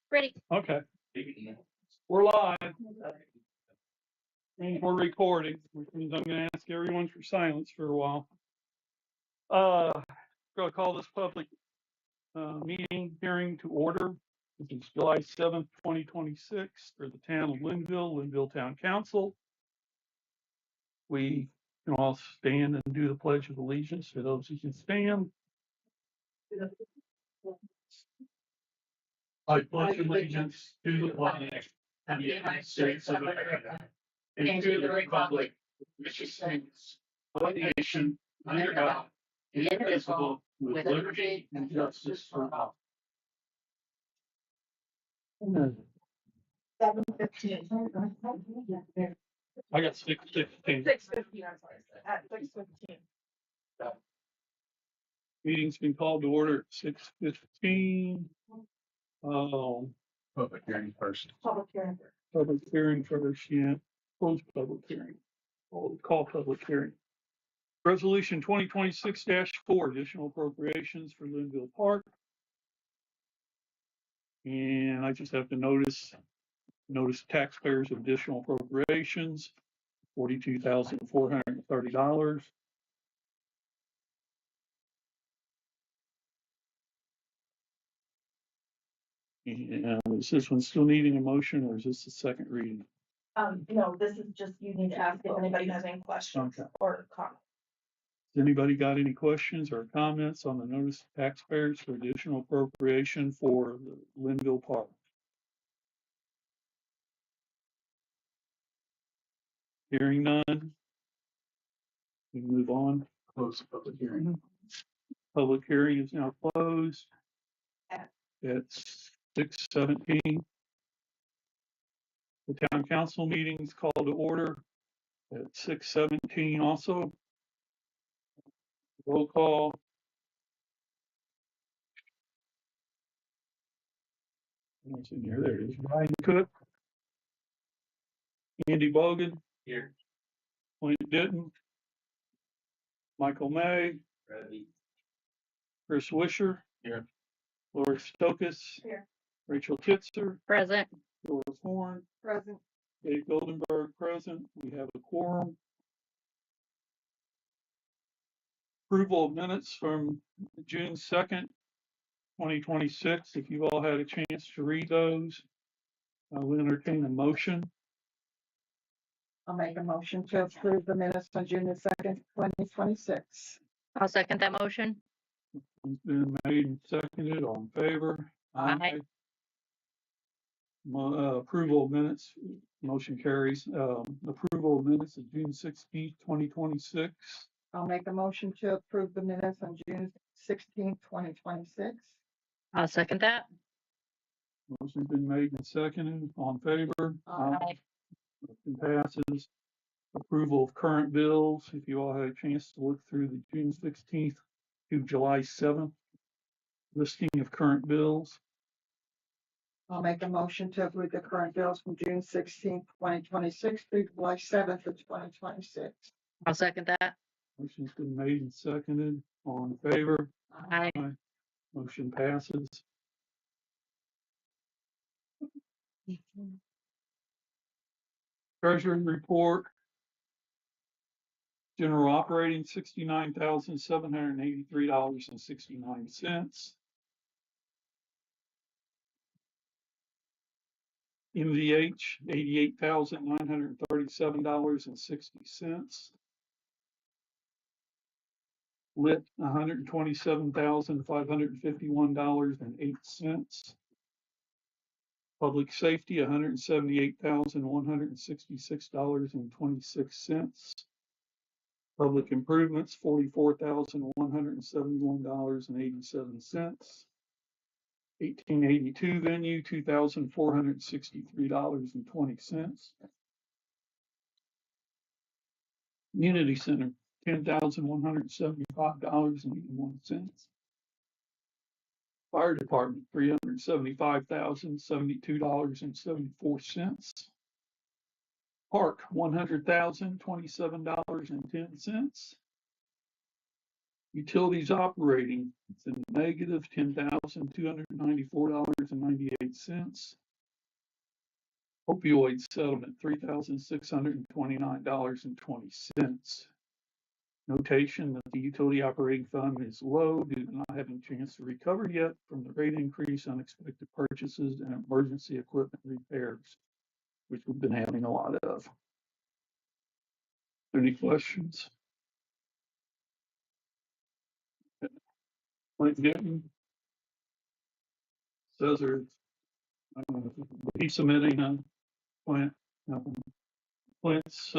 Ready. Okay. We're live. And we're recording, which means I'm going to ask everyone for silence for a while. Going to call this public meeting hearing to order. This is July 7th, 2026 for the town of Lynnville Town Council. We can all stand and do the Pledge of Allegiance for those who can stand. I pledge allegiance to the flag of the United States of America and to the republic which stands one nation under God, indivisible, with liberty and justice for all. 7:15. I got 6:15. 6:15, I'm sorry, at 6:15. Meeting's been called to order at 6:15. Public hearing first. Public hearing. Public hearing first, yeah. Close public hearing. Call public hearing. Resolution 2026-4, additional appropriations for Lynnville Park. And I just have to notice taxpayers of additional appropriations, $42,430. And is this one still needing a motion, or is this the second reading? No, this is just, you need to ask if anybody has any questions Okay. or comments. Has anybody got any questions or comments on the notice of taxpayers for additional appropriation for the Lynnville Park? Hearing none. We move on. Close public hearing. Public hearing is now closed at 6:17. The town council meeting is called to order at 6:17 also. Roll call. What's in here? There it is. Ryan Cook. Andy Bogan. Here. Clint Ditton. Michael May. Ready. Chris Wisher. Here. Laura Stokas. Here. Rachel Kitzer. Present. Doris Horn. Present. Dave Goldenberg present. We have a quorum. Approval of minutes from June 2nd, 2026. If you've all had a chance to read those, I will entertain a motion. I'll make a motion to approve the minutes on June 2nd, 2026. I'll second that motion. It's been made and seconded. All in favor? Aye. Approval of minutes. Motion carries. Approval of minutes of June 16th, 2026. I'll make a motion to approve the minutes on June 16th, 2026. I'll second that. Motion's been made and seconded. All in favor? Aye. Motion passes. Approval of current bills. If you all had a chance to look through the June 16th to July 7th listing of current bills. I'll make a motion to approve the current bills from June 16th, 2026 through July 7th of 2026. I'll second that. Motion's been made and seconded. All in favor? Aye. Motion passes. Treasury report. General operating $69,783.69. MVH $88,937.60. Lit $127,551.08. Public safety $178,166.26. Public improvements $44,171.87. 1882 venue $2,463.20. Community center $10,175.81. Fire department $375,072.74. Park, $100,027.10. Utilities operating, it's a negative $10,294.98. Opioid settlement, $3,629.20. Notation that the utility operating fund is low due to not having a chance to recover yet from the rate increase, unexpected purchases, and emergency equipment repairs, which we've been having a lot of. Any questions? Clint Getting says he's submitting a Clint. Nothing. Clint's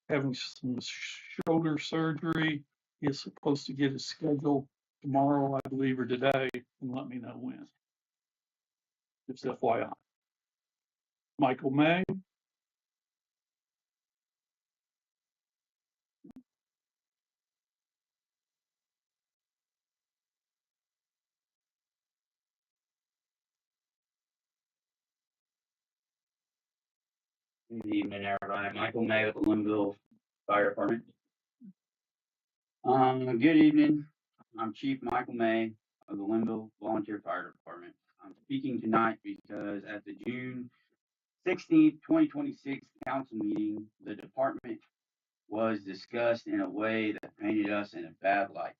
having some shoulder surgery. He's supposed to get his schedule tomorrow, I believe, or today, and let me know when. Just FYI. Michael May. Good evening, everybody. Michael May with the Lynnville Fire Department. Good evening. I'm Chief Michael May of the Lynnville Volunteer Fire Department. I'm speaking tonight because at the June 16th, 2026 council meeting, the department was discussed in a way that painted us in a bad light.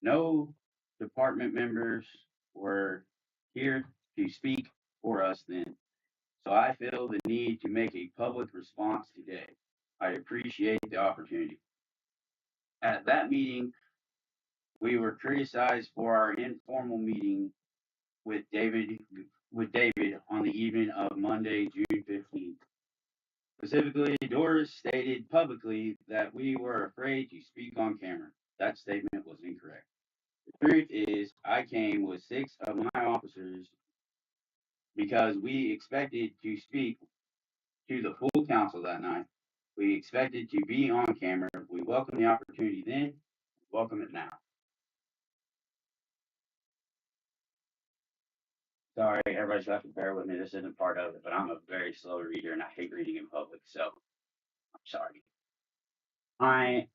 No department members were here to speak for us then. So I feel the need to make a public response today. I appreciate the opportunity. At that meeting, we were criticized for our informal meeting with David on the evening of Monday, June 15th. Specifically, Doris stated publicly that we were afraid to speak on camera. That statement was incorrect. The truth is, I came with 6 of my officers because we expected to speak to the full council that night. We expected to be on camera. We welcome the opportunity then, welcome it now. Sorry, everybody's gonna have to bear with me. This isn't part of it, but I'm a very slow reader and I hate reading in public, so I'm sorry.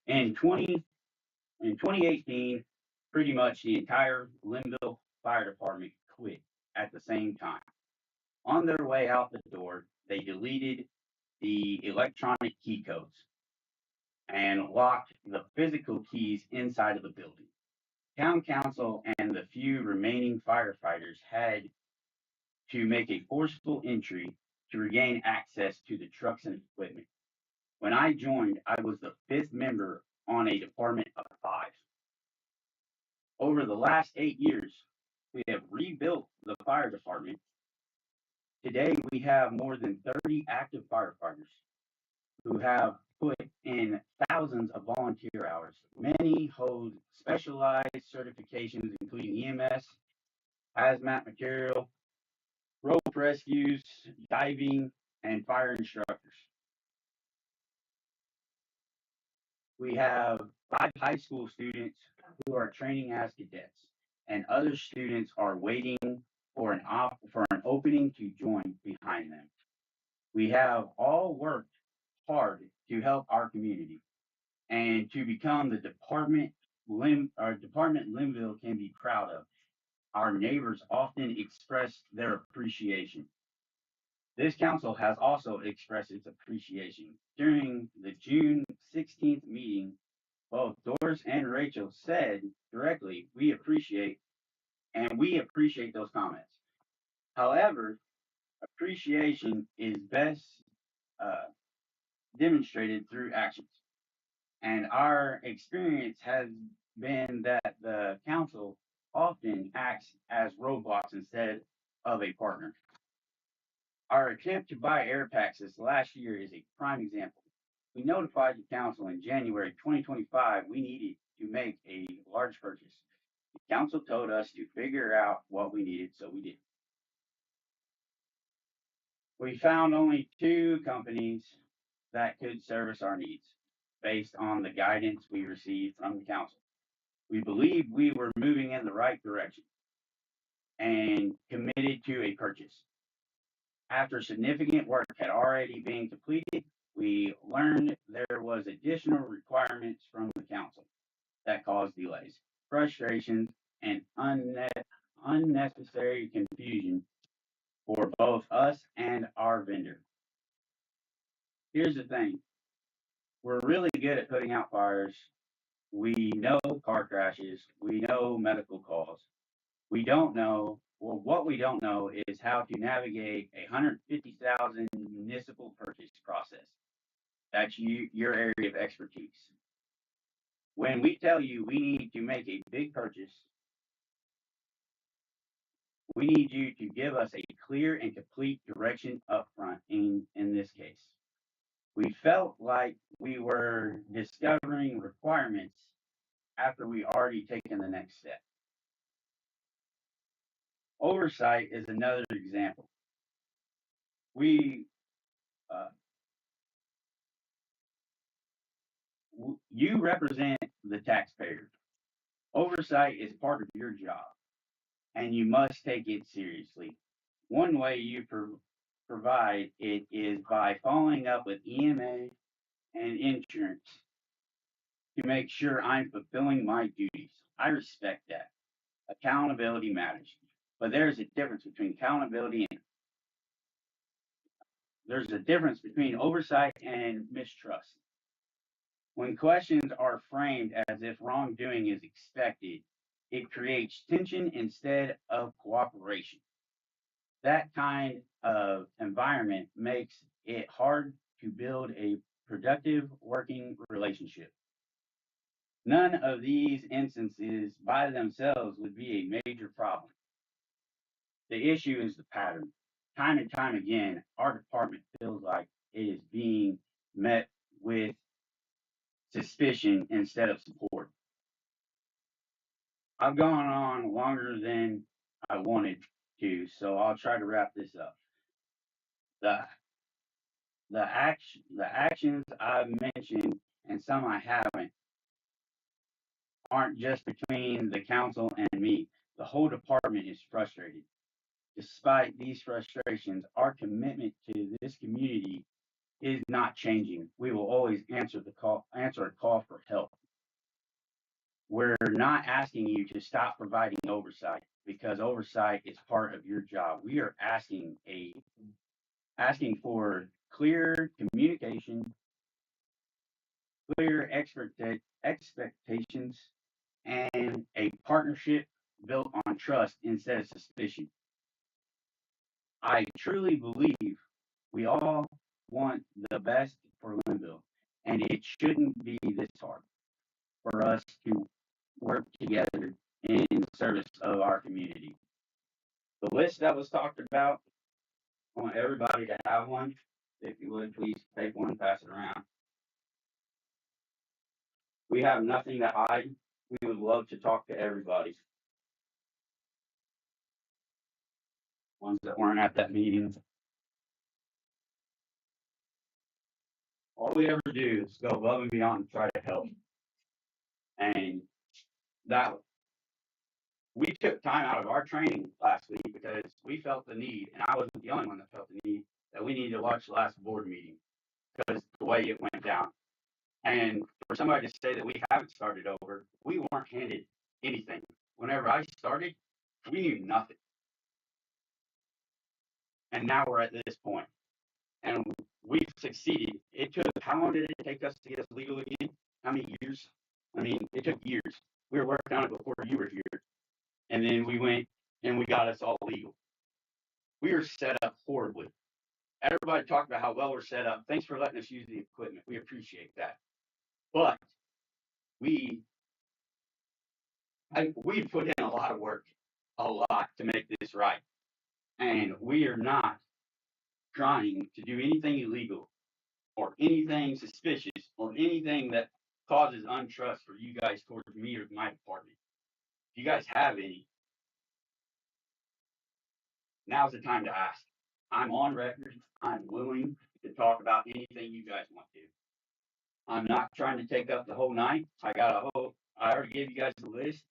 In 2018, pretty much the entire Lynnville Fire Department quit at the same time. On their way out the door, they deleted the electronic key codes and locked the physical keys inside of the building. Town council and the few remaining firefighters had to make a forceful entry to regain access to the trucks and equipment. When I joined, I was the 5th member on a department of 5. Over the last 8 years, we have rebuilt the fire department. Today, we have more than 30 active firefighters who have put in thousands of volunteer hours. Many hold specialized certifications, including EMS, hazmat material, rope rescues, diving, and fire instructors. We have 5 high school students who are training as cadets, and other students are waiting for an opening to join behind them. We have all worked hard to help our community and to become the department Lynnville can be proud of. Our neighbors often express their appreciation. This council has also expressed its appreciation. During the June 16th meeting, both Doris and Rachel said directly, we appreciate those comments. However, appreciation is best demonstrated through actions. And our experience has been that the council often acts as roadblocks instead of a partner. Our attempt to buy air packs this last year is a prime example. We notified the council in January 2025 we needed to make a large purchase. The council told us to figure out what we needed, so we did. We found only 2 companies that could service our needs based on the guidance we received from the council. We believed we were moving in the right direction and committed to a purchase. After significant work had already been completed, we learned there was additional requirements from the council that caused delays, frustrations, and unnecessary confusion for both us and our vendor. Here's the thing. We're really good at putting out fires. We know car crashes. We know medical calls. What we don't know is how to navigate a 150,000 municipal purchase process. That's your area of expertise. When we tell you we need to make a big purchase, we need you to give us a clear and complete direction up front in this case. We felt like we were discovering requirements after we already taken the next step. Oversight is another example. Uh, you represent the taxpayer. Oversight is part of your job, and you must take it seriously. One way you provide it is by following up with EMA and insurance to make sure I'm fulfilling my duties. I respect that. Accountability matters, but there's a difference between oversight and mistrust. When questions are framed as if wrongdoing is expected, it creates tension instead of cooperation. That kind of environment makes it hard to build a productive working relationship. None of these instances by themselves would be a major problem. The issue is the pattern. Time and time again, our department feels like it is being met with suspicion instead of support. I've gone on longer than I wanted to, so I'll try to wrap this up. The the actions I've mentioned and some I haven't aren't just between the council and me. The whole department is frustrated. Despite these frustrations, our commitment to this community is not changing. We will always answer a call for help. We're not asking you to stop providing oversight because oversight is part of your job. We are asking for clear communication, clear expectations, and a partnership built on trust instead of suspicion. I truly believe we all want the best for Lynnville, and it shouldn't be this hard for us to work together in service of our community. The list that was talked about, I want everybody to have one. If you would, please take one, pass it around. We have nothing to hide. We would love to talk to everybody. Ones that weren't at that meeting. All we ever do is go above and beyond to try to help. And that we took time out of our training last week because we felt the need, and I wasn't the only one that felt the need, that we needed to watch the last board meeting because the way it went down. And for somebody to say that we haven't started over, we weren't handed anything. Whenever I started, we knew nothing. And now we're at this point. And we've succeeded. It took, how long did it take us to get us legal again? How many years? I mean, it took years. We were working on it before you were here. And then we went and we got us all legal. We were set up horribly. Everybody talked about how well we're set up. Thanks for letting us use the equipment. We appreciate that. But we put in a lot of work, a lot to make this right. And we are not trying to do anything illegal or anything suspicious or anything that causes untrust for you guys towards me or my department. If you guys have any, now's the time to ask. I'm on record. I'm willing to talk about anything you guys want to. I'm not trying to take up the whole night. I already gave you guys the list.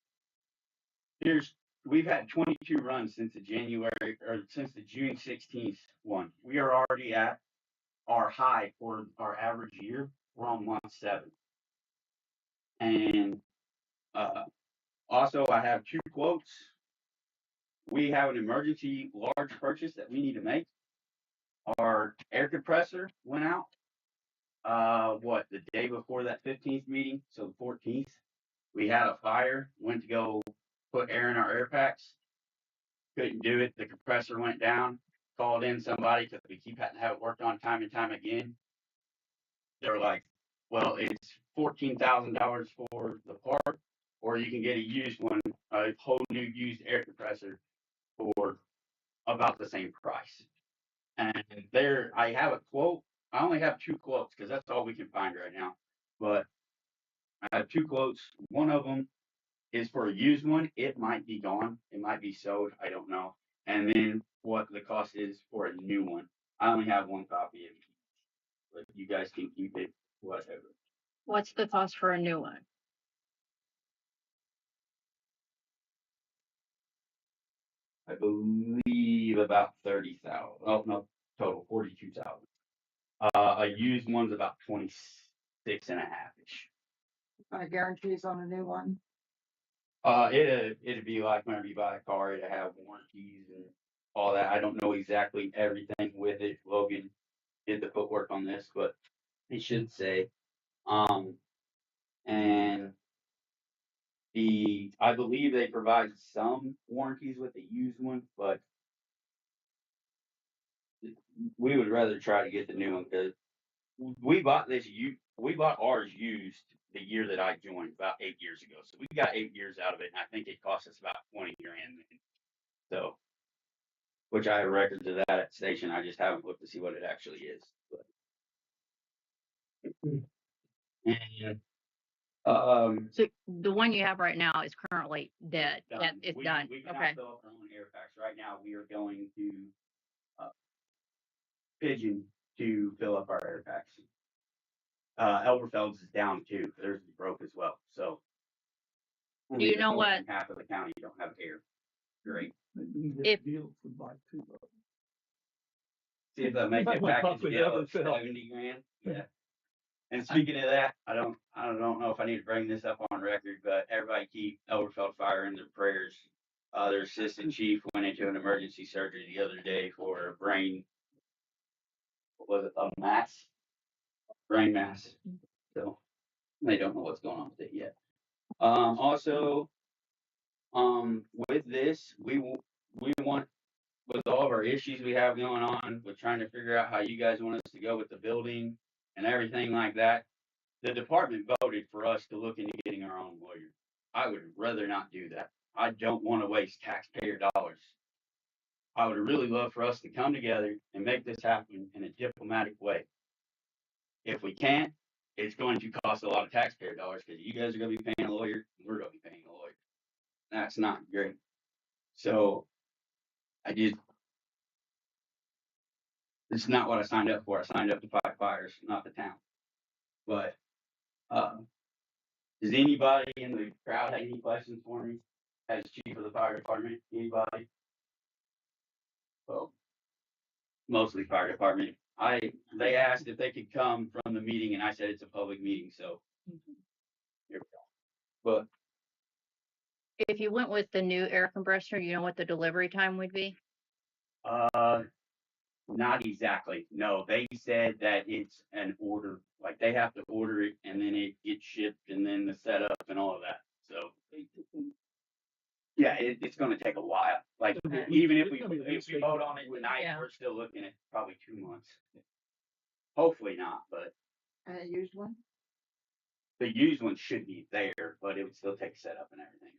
Here's we've had 22 runs since the June 16th one. We are already at our high for our average year. We're on month 7. And also, I have 2 quotes. We have an emergency large purchase that we need to make. Our air compressor went out. The day before that 15th meeting, so the 14th. We had a fire. Went to go put air in our air packs. Couldn't do it. The compressor went down. Called in somebody because we keep having to have it worked on time and time again. They were like, "Well, it's $14,000 for the part, or you can get a used one, a whole new used air compressor for about the same price." And there, I have a quote. I only have 2 quotes because that's all we can find right now. But I have 2 quotes. One of them is for a used one. It might be gone. It might be sold. I don't know. And then what the cost is for a new one. I only have 1 copy of it, but you guys can keep it, whatever. What's the cost for a new one? I believe about 30,000. Oh no, total 42,000. A used one's about 26 and a half ish. Guarantees on a new one. It'd be like whenever you buy a car, it'd have warranties and all that. I don't know exactly everything with it. Logan did the footwork on this, but he should say. And I believe they provide some warranties with the used one, but we would rather try to get the new one because we bought ours used the year that I joined about 8 years ago. So we got 8 years out of it, and I think it cost us about 20 grand. So, which I have records of that at station. I just haven't looked to see what it actually is. But, and, So the one you have right now is currently dead. done. It's We- done. We cannot Okay. fill up our own air packs right now. We are going to Pigeon to fill up our air packs. Elberfeld's is down too. Theirs is broke as well. So Do you know what? Half of the county don't have air. Great. If- See if that makes a package deal of 70 grand. Yeah. And speaking of that, I don't know if I need to bring this up on record, but everybody keep Elberfeld Fire in their prayers. Their assistant chief went into an emergency surgery the other day for a brain. What was it? A mass? Brain mass. So they don't know what's going on with it yet. Also, with this, we want, with all of our issues we have going on, with trying to figure out how you guys want us to go with the building and everything like that, the department voted for us to look into getting our own lawyer. I would rather not do that. I don't want to waste taxpayer dollars. I would really love for us to come together and make this happen in a diplomatic way. If we can't, it's going to cost a lot of taxpayer dollars because you guys are going to be paying a lawyer, and we're going to be paying a lawyer. That's not great. So it's not what I signed up for. I signed up to fight fires, not the town. But does anybody in the crowd have any questions for me as chief of the fire department? Anybody? Well, mostly fire department. They asked if they could come from the meeting, and I said it's a public meeting, so here we go. But If you went with the new air compressor, you know what the delivery time would be? not exactly. No, they said that it's an order. Like they have to order it, and then it gets shipped, and then the setup and all of that. So yeah, it's going to take a while. Like Okay. even if we vote on it tonight, Yeah. we're still looking at probably 2 months. Hopefully not, but And a used one? the used one should be there, but it would still take setup and everything.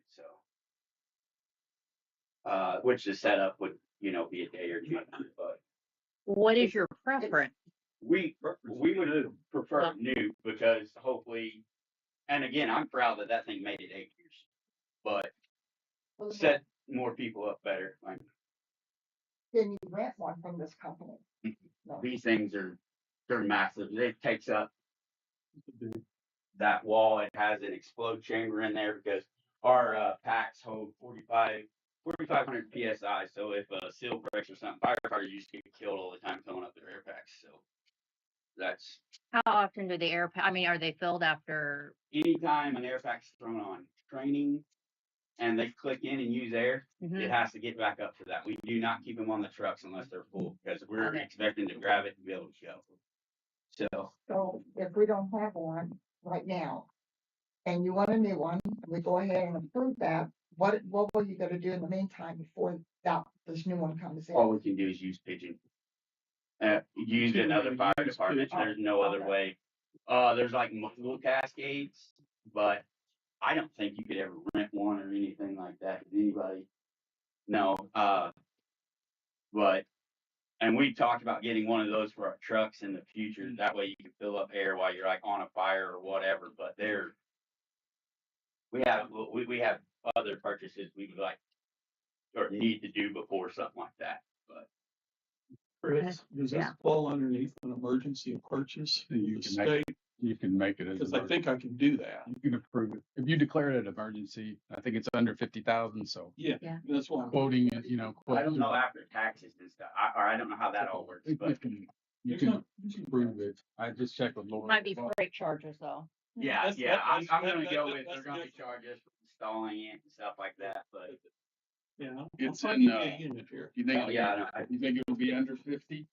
So, which the setup would, be a day or 2, but What is your preference? we would prefer new because hopefully, and again, I'm proud that thing made it 8 years, but set more people up better. Like Can you rent one from this company? No. these things they're massive. It takes up that wall. It has an explode chamber in there because our packs hold 45 4,500 PSI. So if a seal breaks or something, firefighters used to get killed all the time filling up their air packs. So that's How often do the I mean, are they filled after? anytime an air pack's thrown on training and they click in and use air, Mhm. it has to get back up to that. We do not keep them on the trucks unless they're full because we're Okay. expecting to grab it and be able to go. So So if we don't have one right now, and you want a new one, we go ahead and approve that, what were you gonna do in the meantime before this new one comes in? all we can do is use pigeon. Used in other fire departments. There's no other Okay. way. There's like multiple cascades, but I don't think you could ever rent one or anything like that. Does anybody? No. But and we talked about getting one of those for our trucks in the future. That way you can fill up air while you're like on a fire or whatever. But we have other purchases we would like or need to do before something like that. But Chris, does this Yeah. fall underneath an emergency purchase? You The can make state, You can make it as. because I think I can do that. You can approve it. If you declare it an emergency, I think it's under 50,000, so Yeah, Yeah. that's why. quoting it, I don't know after taxes and stuff. I don't know how that all works. You But can approve it. I just checked with Laura. Might be freight charges though. yeah, That's- I'm gonna that- go that- with that's they're gonna be different. charged us for installing it and stuff like that. But Yeah. It's I'll in, give you a unit here. You think, Oh, yeah, you think it'll be under 50?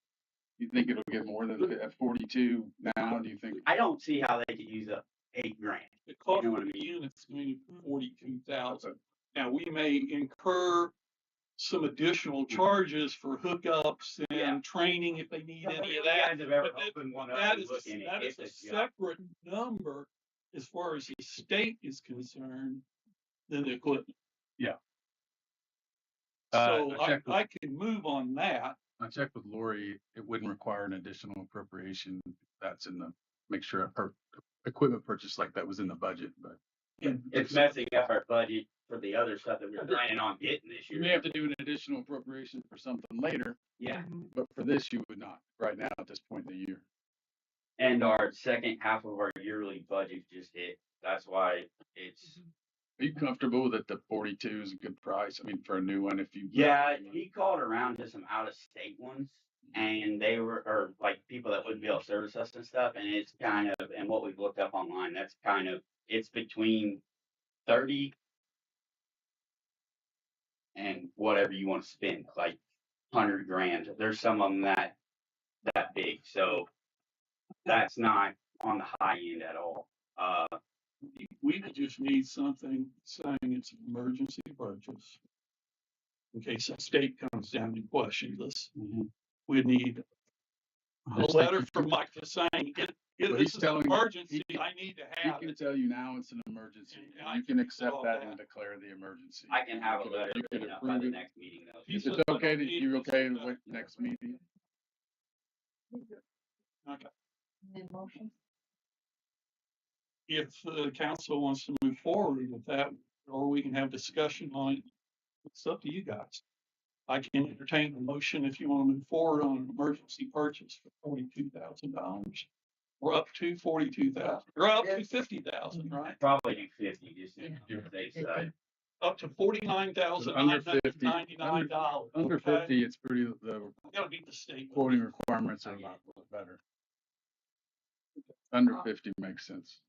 You think it'll get more than at 42 now? Do you think? I don't see how they could use up $8,000. The cost You know what of I the mean? unit's maybe 42,000. Now, we may incur some additional charges for hookups Yeah. and training if they need any of You that. guys have ever But that- opened one up That and is, look in it? that is It's a a job. separate number as far as the state is concerned than the equipment. Yeah. So I checked with- I can move on that. I checked with Lori, it wouldn't require an additional appropriation. That's in the, make sure equipment purchase like that was in the budget, but. And It's messing up our budget for the other stuff that we're planning on getting this You year. may have to do an additional appropriation for something later, Yeah. but for this, you would not, right now, at this point in the year. And our second half of our yearly budget just hit. That's why it's. Are you comfortable that the 42 is a good price? I mean, for a new one, if you. Yeah, he called around to some out of state ones and they were, or like people that wouldn't be able to service us and stuff. And it's kind of, and what we've looked up online, that's kind of, it's between 30 and whatever you want to spend, like 100 grand. There's some of them that big. So that's not on the high end at all. we would just need something saying it's an emergency purchase. In case the state comes down and questions us, we need a Just like letter you from could- Mike just saying, Well, this he's is an telling you- emergency, he- I need to He have can it. tell you now it's an emergency. And I You can can accept all that that. and declare the emergency. I can have a You could- letter you could written up by approve the it. next meeting though. He If said it's I okay, don't need you it. okay with next meeting? Okay. Need a motion? If the council wants to move forward with that, or we can have discussion on it, it's up to you guys. I can entertain a motion if you want to move forward on an emergency purchase for $42,000. Or up to 42,000, or up to 50,000, right? Probably do 50 just to Yeah. they said. Up to $49,999. Under 50, it's pretty, the I gotta beat the state. quoting requirements are a lot better. Under 50 makes sense,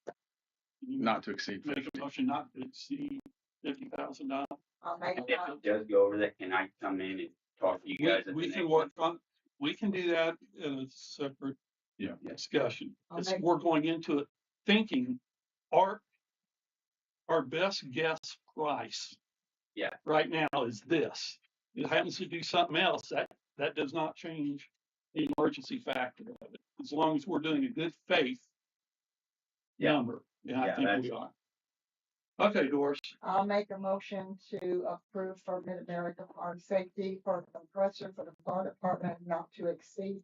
not to exceed Make 50. a motion not to exceed $50,000. I'll make If a it does go over that, can I come in and talk to you guys at We the can next work on, we can do that in a separate Yeah. discussion. I'll It's- make- We're going into it thinking our best guess price. Yeah. Right now is this. It happens to do something else, that does not change the emergency factor of it. As long as we're doing a good faith Yeah. number, and I Yeah, think we are. Okay, Doris, I'll make a motion to approve for Mid-America Farm Safety for the compressor for the fire department not to exceed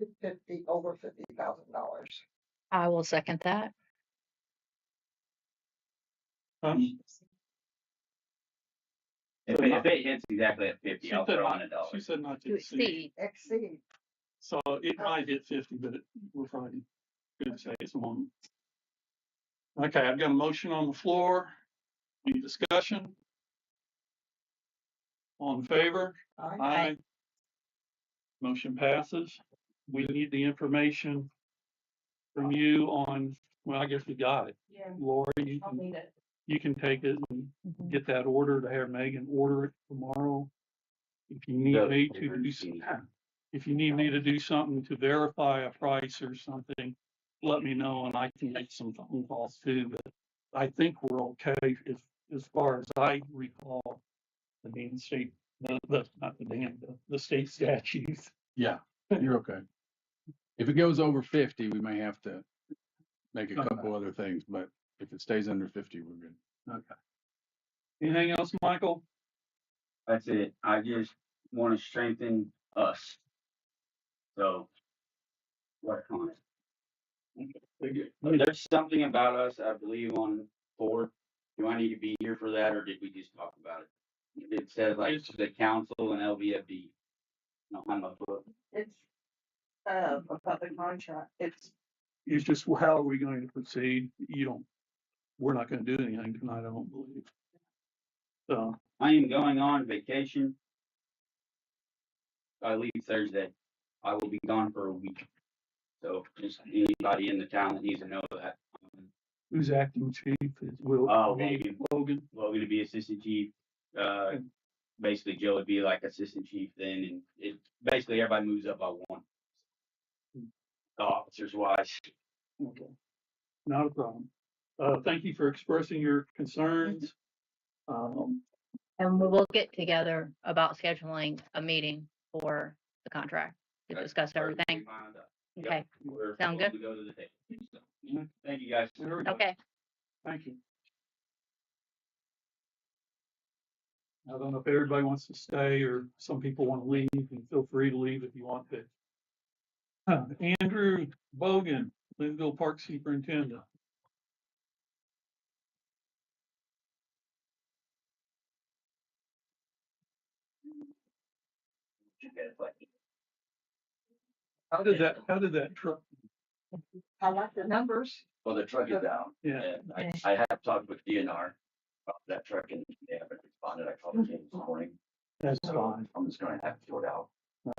over $50,000. I will second that. If it hits exactly at 50, she I'll said throw on not, $1. she said not to To exceed. exceed. Exceed. So it might hit 50, but we're probably gonna say it's one. Okay, I've got a motion on the floor. Any discussion? All in favor? Aye. Motion passes. We need the information from you on, well, I guess we got it. Yeah. Lori, I'll need it. you can take it and Mhm. get that order to have Megan order it tomorrow. If you need me to do if you need me to do something to verify a price or something, let me know and I can make some phone calls too, but I think we're okay as far as I recall. The damn state, not the damn, the state statutes. Yeah, you're okay. If it goes over 50, we may have to make a couple other things, but if it stays under 50, we're good. Okay. Anything else, Michael? That's it. I just want to strengthen us. So, work on it. There's something about us, I believe, on board. Do I need to be here for that, or did we just talk about it? It says like the council and LVFD. No, I'm a book. It's, about the contract. It's just, well, how are we going to proceed? We're not gonna do anything tonight, I don't believe. So, I am going on vacation. I leave Thursday. I will be gone for a week. So just anybody in the town that needs to know that. who's acting chief is Will? Logan. Logan. Logan to be assistant chief. Basically Joe would be like assistant chief then, and it basically everybody moves up by one. Officers wise. Okay. Not a problem. Thank you for expressing your concerns. And we will get together about scheduling a meeting for the contract to discuss everything. Okay, sound good? We go to the table. Thank you guys. Okay. Thank you. I don't know if everybody wants to stay or some people want to leave, and feel free to leave if you want to. Andrew Bogan, Lynnville Park Superintendent. How did that truck? I like the numbers. Well, the truck is down. Yeah. And I have talked with DNR about that truck and they haven't responded. I called them this morning. That's So fine. I'm just gonna have to throw it out.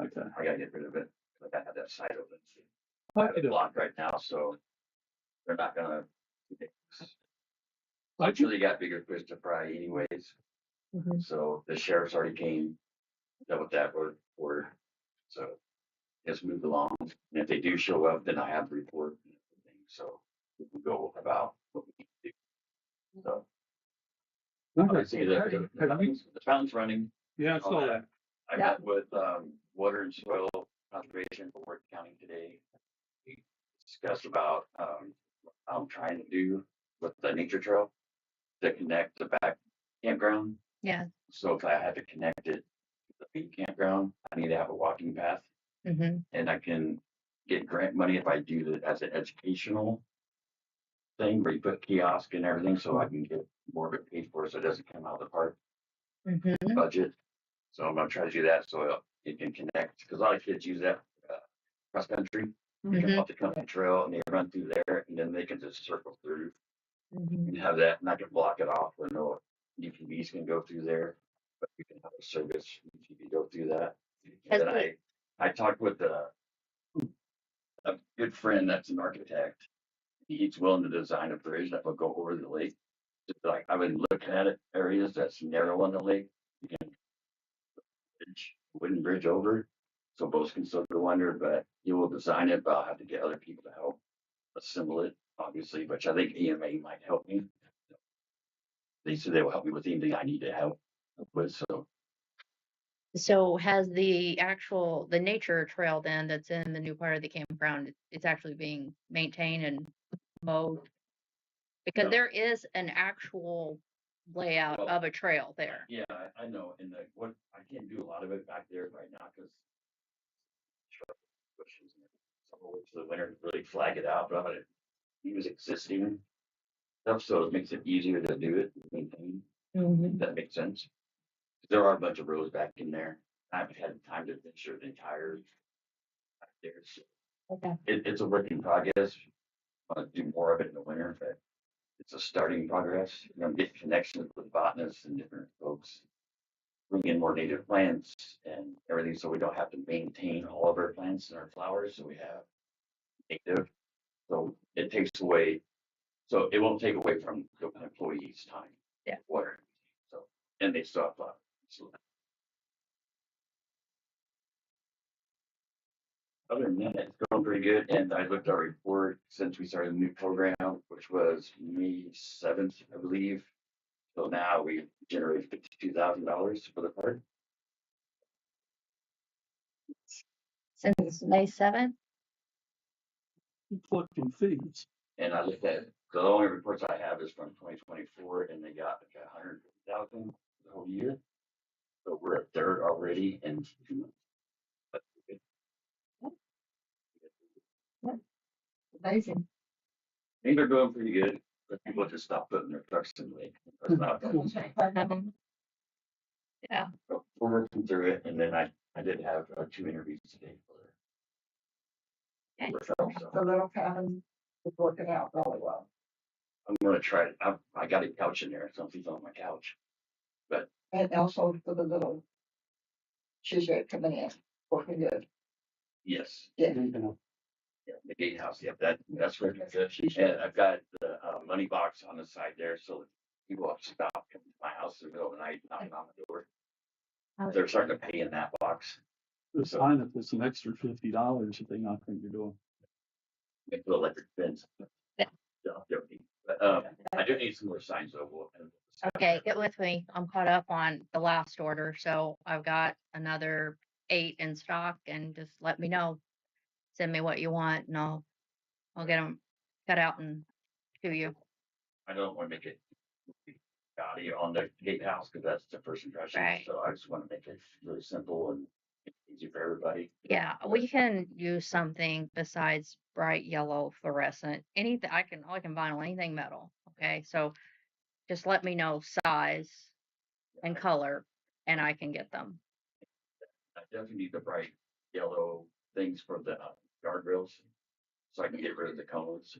Okay. I gotta get rid of it. Like I have that side open. I have Okay. it blocked right now, so they're not gonna. I I'm sure they got bigger fish to fry anyways. Mhm. So the sheriff's already came, dealt with that word. So just move along. And if they do show up, then I have the report and everything. So we can go about what we need to do. So. I see that the fountain's running. Yeah, I saw that. I met with water and soil conservation for Worth County today. We discussed about what I'm trying to do with the nature trail to connect the back campground. Yeah. So if I had to connect it to the main campground, I need to have a walking path, Mm-hmm. and I can get grant money if I do it as an educational thing where you put kiosk and everything, so I can get more of it paid for, so it doesn't come out of the park Mm-hmm. budget. So I'm gonna try to do that so it can connect, because a lot of kids use that cross country. They come Mm-hmm. up the country trail and they run through there, and then they can just circle through Mm-hmm. and have that, and I can block it off where no UTVs can go through there, but we can have a service UTV go through that. And then I talked with a good friend that's an architect. He's willing to design a bridge that will go over the lake. Just like I've been looking at it, areas that's narrow on the lake. You can wooden bridge over, so boats can still go under, but he will design it, but I'll have to get other people to help assemble it, obviously, which I think EMA might help me. They said they will help me with anything I need to help with, so So has the nature trail then that's in the new part of the campground, it's actually being maintained and mowed? Because No. there is an actual layout Well, of a trail there. yeah, I know, and what I can't do a lot of it back there right now, because bushes and so it's the winter to really flag it out, but I'm gonna use existing stuff, so it makes it easier to do it, maintain. If that makes sense. There are a bunch of roads back in there. I haven't had time to make sure the entire back there. So Okay. it's a work in progress. I want to do more of it in the winter, but it's a starting progress. I'm getting connections with botanists and different folks. bring in more native plants and everything, so we don't have to maintain all of our plants and our flowers, so we have native. So it takes away, so it won't take away from the employees' time. Yeah. Water. So, and they still have flowers. So other than that, it's going pretty good. And I looked at our report since we started the new program, which was May 7th, I believe. So now we generated $52,000 for the park. Since May 7th? Collecting fees. And I looked at, the only reports I have is from 2024, and they got like 150,000 the whole year. So we're a third already in 2 months. But Amazing. things are going pretty good, but people just stop putting their trucks in the lake. That's not, Yeah. so we're working through it, and then I did have 2 interviews today Okay. for workshop, so The little cabin is working out really well. I'm gonna try it. I got a couch in there, so I'm sleeping on my couch. And also for the little cheesecake coming in, working good. Yes, Yeah. yeah, the gatehouse, yep, that's where it's good. And I've got the money box on the side there, so people have stopped coming to my house in the middle of the night, knocking on the door. They're starting to pay in that box. The sign up is an extra $50 if they knock on your door. Make the electric fence. Yeah. Yeah, joking. But I do need some more signs though. Okay, get with me. I'm caught up on the last order, so I've got another 8 in stock, and just let me know. Send me what you want, and I'll get them cut out and to you. I don't want to make it gaudy on the gatehouse because that's the first impression. Right. So I just want to make it really simple and easy for everybody. Yeah, we can use something besides bright yellow fluorescent. Anything I can vinyl, anything metal. Okay, so just let me know size and color, and I can get them. I definitely need the bright yellow things for the guardrails, so I can get rid of the cones.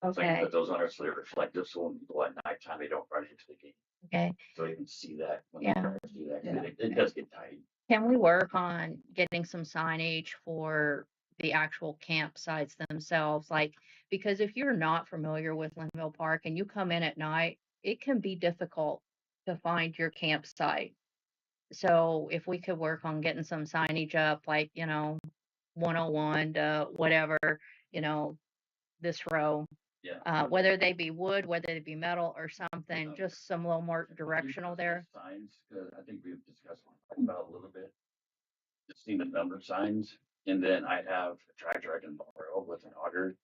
So I can Okay, put those on there so they're reflective, so when people at nighttime, they don't run into the gate. okay. So you can see that when Yeah. they try to do that, 'cause it does get tight. Can we work on getting some signage for the actual campsites themselves? Like, because if you're not familiar with Lynnville Park and you come in at night, it can be difficult to find your campsite. So if we could work on getting some signage up, like, 101 to whatever, this row, Yeah. whether they be wood, whether they be metal or something, just some little more directional there. Signs, because I think we've discussed about a little bit. Just seen the number signs, and then I have a tractor I can borrow with an auger.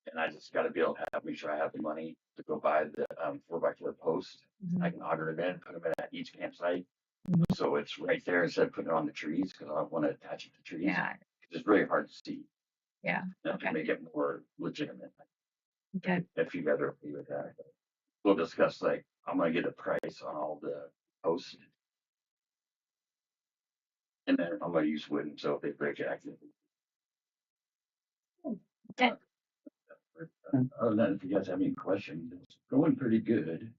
And I just gotta be able to make sure I have the money to go buy the 4x4 post. I can auger it in, put them at each campsite. So it's right there instead of putting it on the trees, because I don't want to attach it to trees. Yeah, It's really hard to see. yeah. That Okay. to make it more legitimate. Okay. If you guys are okay with that. We'll discuss, like, I'm gonna get a price on all the posts. And then I'm gonna use wood, so if they break it, I can. Okay. Other than that, if you guys have any questions, it's going pretty good.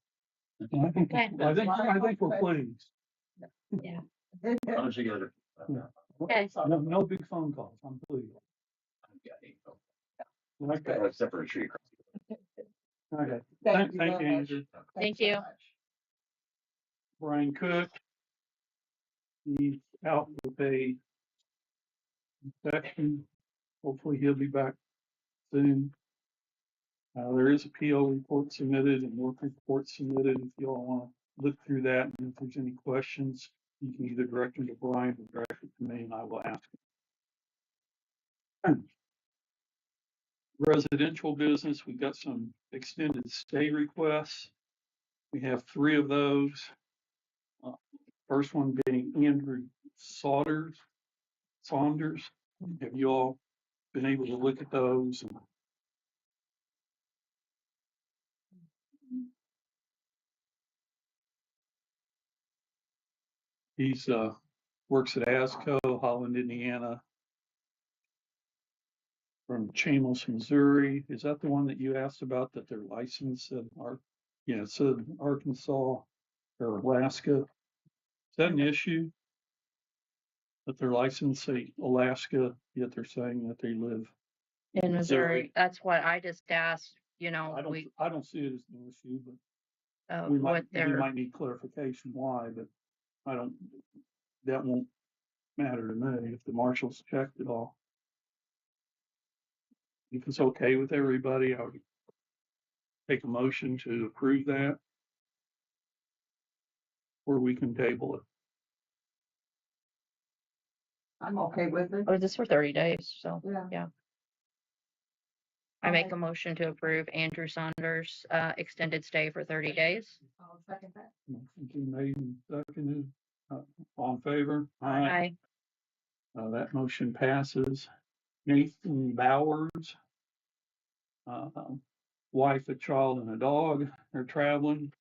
I think, Okay. I think we're pleased. Yeah. As long as you guys are. Okay. No big phone calls. I'm pleased. Okay. Except for a tree. Okay. Thank you Thank very you, much. Andrew. Thank so you. much. Brian Cook. He's out with a infection. Hopefully he'll be back soon. There is a PO report submitted and work report submitted. If you all want to look through that, and if there's any questions, you can either direct them to Brian or direct it to me, and I will ask him. Residential business, we've got some extended stay requests. We have 3 of those. First one being Andrew Saunders. Have you all been able to look at those? He's works at ASCO, Holland, Indiana, from Chamos, Missouri. Is that the one that you asked about, that their license said, it said Arkansas or Alaska? Is that an issue? But their license say Alaska, yet they're saying that they live. In Missouri. Missouri, that's what I just asked, you know, I don't see it as an issue, but what we their, might need clarification why, but that won't matter to me if the marshals checked it all. If it's okay with everybody, I would take a motion to approve that. Or we can table it. I'm okay with it. oh, this is for 30 days, so. Yeah. I make a motion to approve Andrew Saunders' extended stay for 30 days. I'll second that. Motion's been made and seconded. All in favor? Aye. That motion passes. Nathan Bowers, wife, a child, and a dog are traveling.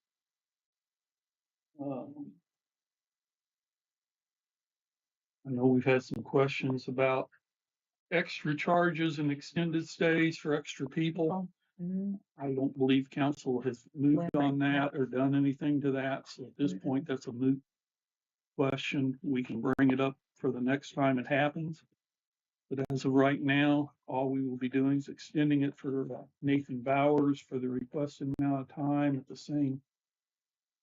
I know we've had some questions about extra charges and extended stays for extra people. Mhm. I don't believe council has moved on that or done anything to that. So at this point, that's a moot question. We can bring it up for the next time it happens. But as of right now, all we will be doing is extending it for Nathan Bowers for the requested amount of time at the same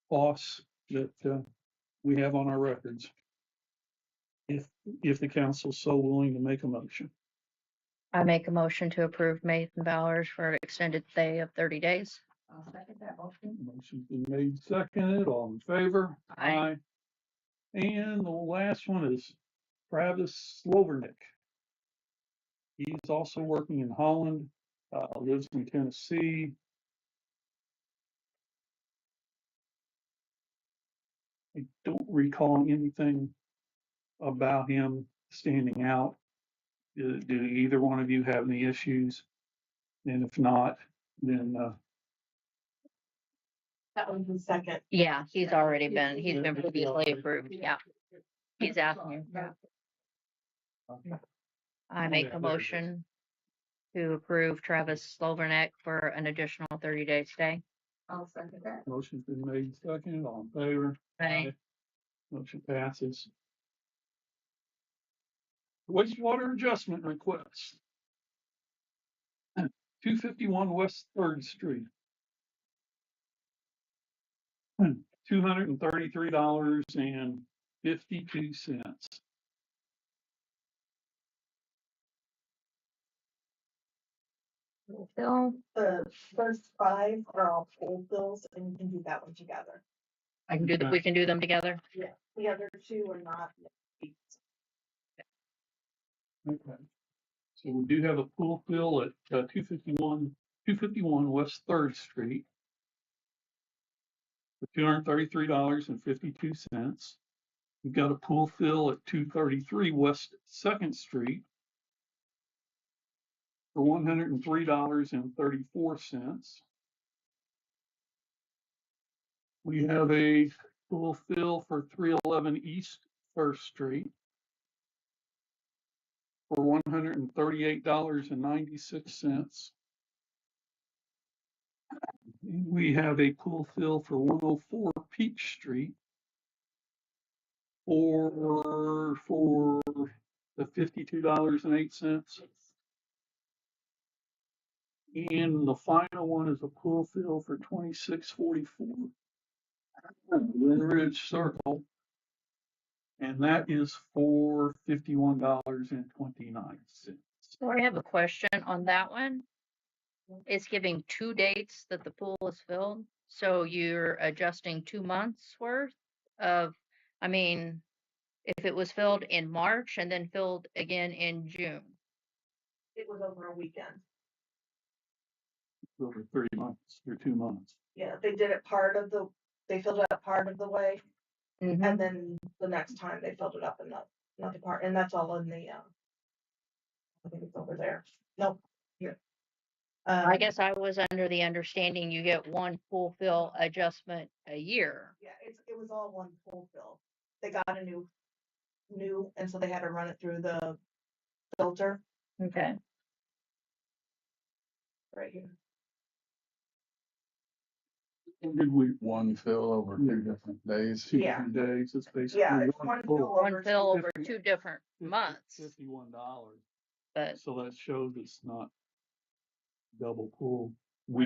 costs that we have on our records. If the council's so willing to make a motion. I make a motion to approve Nathan Bowers for an extended stay of 30 days. I'll second that motion. Motion's been made, seconded, all in favor? Aye. And the last one is Travis Slovernick. He's also working in Holland, lives in Tennessee. I don't recall anything about him standing out. Do either one of you have any issues? And if not, then That was the second. Yeah, he's been previously approved. Yeah. He's asking you. I make a motion to approve Travis Slovernick for an additional 30-day stay. I'll second that. motion's been made, seconded, all in favor? Aye. Motion passes. Wastewater adjustment request. 251 West Third Street. $233.52. Phil, The first 5 are all pool bills, and you can do that one together. we can do them together. Yeah. The other 2 are not. Okay. So we do have a pool fill at 251 West Third Street for $233.52. We've got a pool fill at 233 West Second Street for $103.34. We have a pool fill for 311 East First Street for $138.96. We have a pool fill for 104 Peach Street for the $52.08. And the final one is a pool fill for 2644 Lynn Ridge Circle. And that is for $51.29. So I have a question on that one. It's giving 2 dates that the pool is filled. So you're adjusting 2 months worth of, I mean, if it was filled in March and then filled again in June. It was over a weekend. Over 3 months or 2 months. Yeah, they did it they filled it up part of the way, Mhm. and then the next time they filled it up another part, and that's all in the, I think it's over there. Nope, here. I guess I was under the understanding you get one pool fill adjustment a year. Yeah, it was all one pool fill. They got a new, and so they had to run it through the filter Okay. right here. Did we one fill over 2 different days? 2 different days, it's basically Yeah, it's one one full. fill One over fill two. over 2 different months, $51. but So that shows it's not double pool.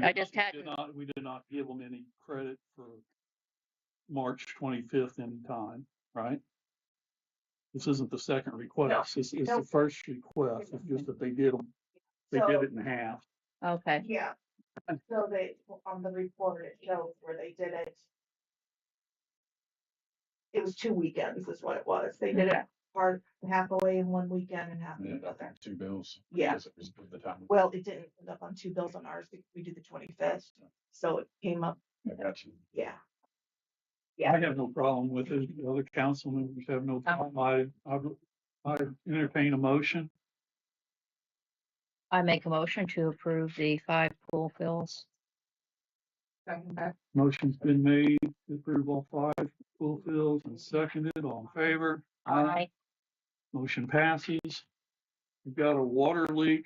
I just had to, We did not give them any credit for March 25th anytime, right? This isn't the second request. This is the Nope. first request. It's just that they did So, it in half. okay, yeah, so they, on the report, it shows where they did it. It was 2 weekends is what it was. They did it Okay. part, half away in one weekend and half Yeah, in the other. 2 bills. Yeah. Because it was at the time. Well, it didn't end up on 2 bills on ours. We did the 25th, so it came up, I got you. yeah. I have no problem with it. The other council members have no problem. I entertain a motion. I make a motion to approve the 5 pool fills. Motion's been made to approve all 5 fulfills and seconded. All in favor? Aye. Motion passes. We've got a water leak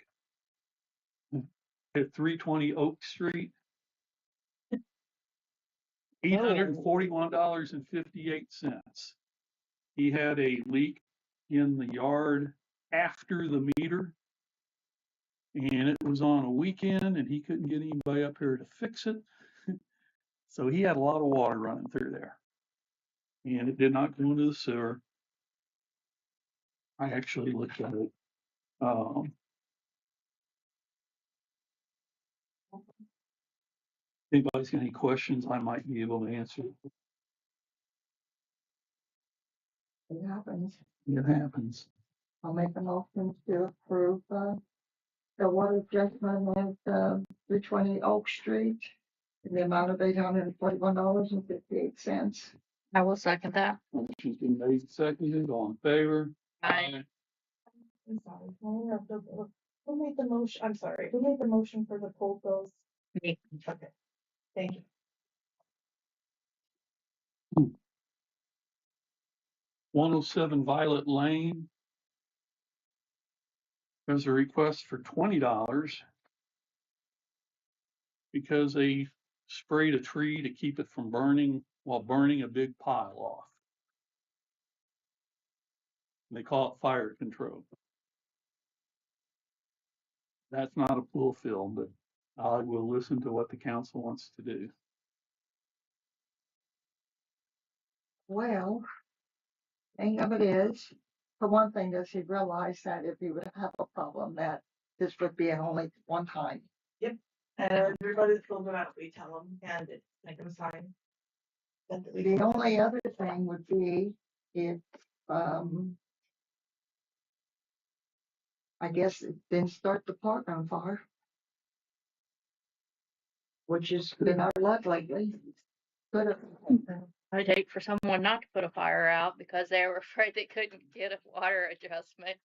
at 320 Oak Street. $841.58. He had a leak in the yard after the meter. And it was on a weekend and he couldn't get anybody up here to fix it. So he had a lot of water running through there. And it did not go into the sewer. I actually looked at it. Anybody's got any questions, I might be able to answer. It happens. It happens. I'll make a motion to approve, the water adjustment at, 320 Oak Street in the amount of $841.58. I will second that. Motion's been made and seconded. All in favor? Aye. I'm sorry. Who made the motion? I'm sorry. Who made the motion for the poll bills? Me. Okay, thank you. 107 Violet Lane. There's a request for $20 because they sprayed a tree to keep it from burning while burning a big pile off. They call it fire control. That's not a pool fill, but I will listen to what the council wants to do. Well, thing of it is, for one thing, does he realize that if he would have a problem, that this would be only one time? And everybody that fills it out, we tell them, and it, make them sign. The only other thing would be if, I guess it didn't start the park on fire, which has been our luck lately. Could have. I'd hate for someone not to put a fire out because they were afraid they couldn't get a water adjustment.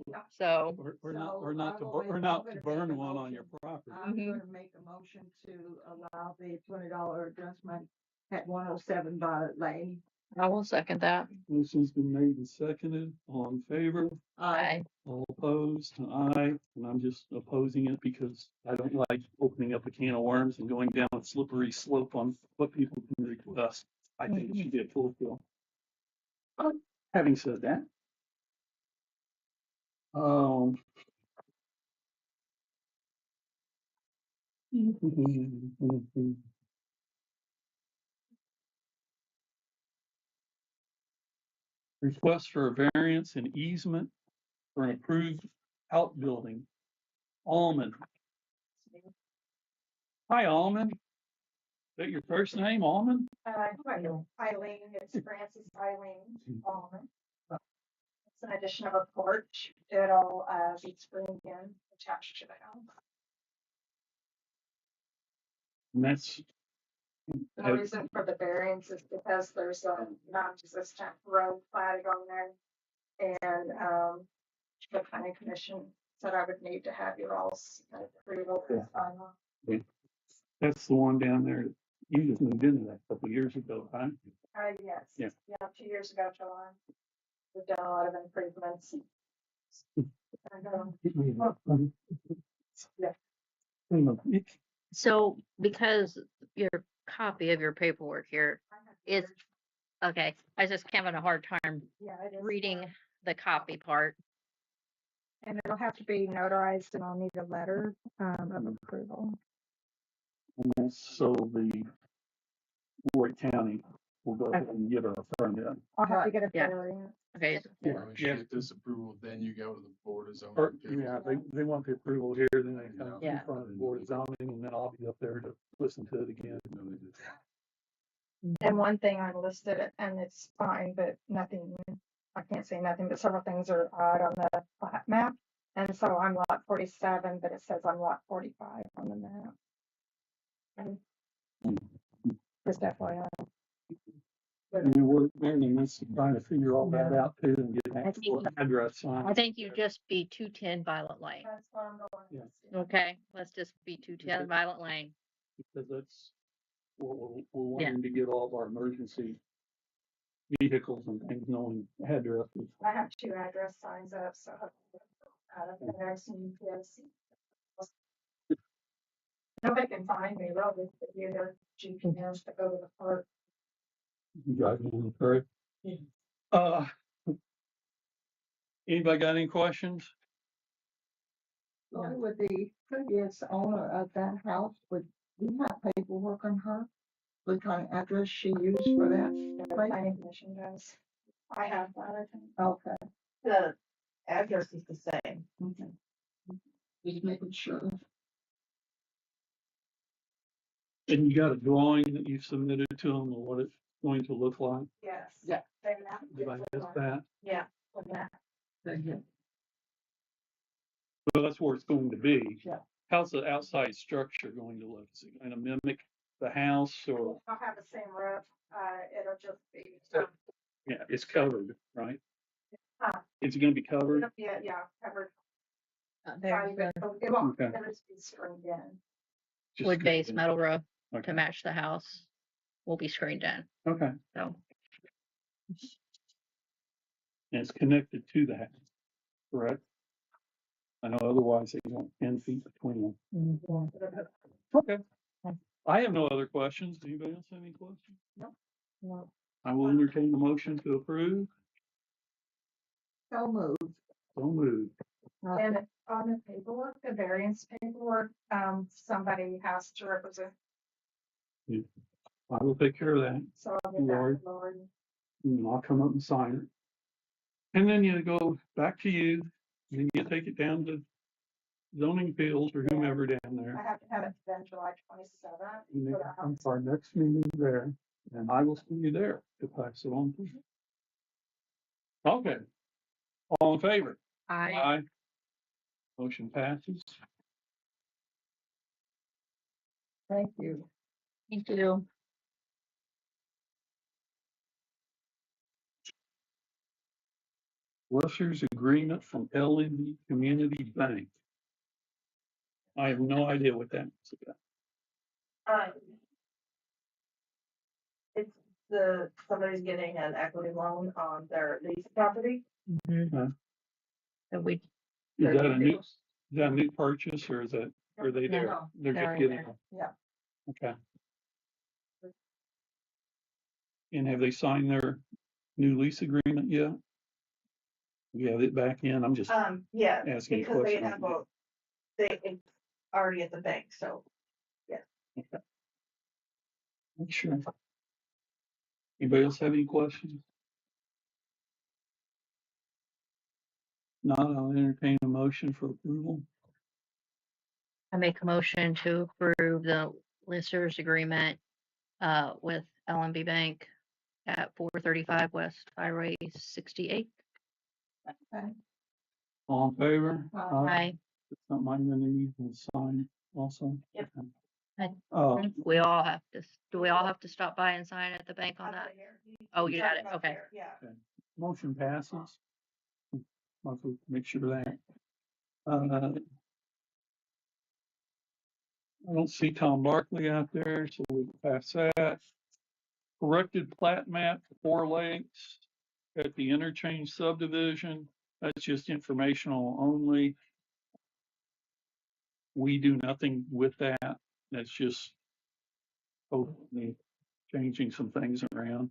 Yeah. So, Or not to burn one on your property. I'm gonna make a motion to allow the $20 adjustment at 107 Violet Lane. I will second that. Motion's been made and seconded. All in favor? Aye. All opposed? Aye. And I'm just opposing it because I don't like opening up a can of worms and going down a slippery slope on what people can request. I think it should be a full fill. Having said that, request for a variance and easement for an approved outbuilding. Almond. Hi, Almond. Is that your first name, Almond? Eileen, it's Francis Eileen Ballman. It's an addition of a porch. It'll be screened in, attached to the house. And that's. The reason for the variance is because there's a non-existent road platted on there. And the planning commission said I would need to have your all's approval for this bylaw. That's the one down there. You just moved into that a couple years ago, huh? Yes. Yeah. Yeah, 2 years ago, July. We've done a lot of improvements. So because your copy of your paperwork here. Is, okay, I was just having a hard time Yeah, it is. reading the copy part. And it'll have to be notarized and I'll need a letter, of approval. And so the Ward County will go ahead and give her a permit. I'll have to get a Yeah. variance. Okay, Yeah, Once yeah. you get this approval, then you go to the board of zoning. Or, appeals. yeah, they want the approval here, then they come in Yeah. front of the board of zoning, and then I'll be up there to listen to it again. And one thing I listed it and it's fine, but nothing, I can't say nothing, but several things are odd on the plat map. And so I'm lot 47, but it says I'm lot 45 on the map. Just FYI. And we're learning this, trying to figure all that out too, and get an actual address on I it. think you just be 210 Violet Lane. That's what I'm going Yeah. with. Okay, let's just be 210 Violet Lane. Because that's what we're wanting to get all of our emergency vehicles and things knowing addresses. I have 2 address signs up, so there's some UPS. Nobody can find me, really, if you're GPS to go to the park. You drive in the current. Anybody got any questions? Lori, would the previous owner of that house, would you have paperwork on her? What kind of address she used for that? The planning commission does. I have that, I think. Okay. The address is the same. Okay. Just making sure. And you got a drawing that you submitted to them of what it's going to look like? Yes. Yeah. Did I miss that? Yeah. with that. Well, that's where it's going to be. Yeah. How's the outside structure going to look? Is it going to mimic the house or, I'll have the same roof, it'll just be. yeah, it's covered, right? Huh. Is it gonna be covered? Yeah, covered. There's But the it won't, Okay. it'll just be screened in. Just wood base covered. metal roof Okay. to match the house will be screened in. Okay, So and it's connected to the house, correct? I know otherwise they want 10 feet between them. Okay. I have no other questions. Anybody else have any questions? No. I will entertain the motion to approve. So moved. So moved. And on the paperwork, the variance paperwork, somebody has to represent, I will take care of that. so I'll get that Lord. to Lord. And I'll come up and sign it. And then you go back to you, and then you take it down to zoning appeals or whomever down I there. have to have it done July 27th. And for then the I'm house. sorry, next meeting there, and I will see you there to pass it on to you. Okay. All in favor? Aye. Motion passes. Thank you. thank you. Lesser's agreement from LND Community Bank. I have no idea what that is about. It's somebody's getting an equity loan on their lease property. And we, Is that a new purchase or is that, are they there? No, They're they're just getting. there. Yeah. Okay. And have they signed their new lease agreement yet? We have it back in. I'm just Yeah, asking a because they question. have it's already at the bank, so. Sure. Anybody else have any questions? Not, I'll entertain a motion for approval. I make a motion to approve the listers agreement with LMB Bank at 435 West Highway 68. Okay. All in favor? Aye. It's not mine, then you can sign also. Yep. Okay. I think we all have to, do we all have to stop by and sign at the bank on that? Oh, you got it. Okay. Yeah. Motion passes. I'll make sure of that. I don't see Tom Barkley out there, so we can pass that. Corrected plat map for 4 Lakes at the interchange subdivision. That's just informational only. We do nothing with that. That's just hopefully changing some things around.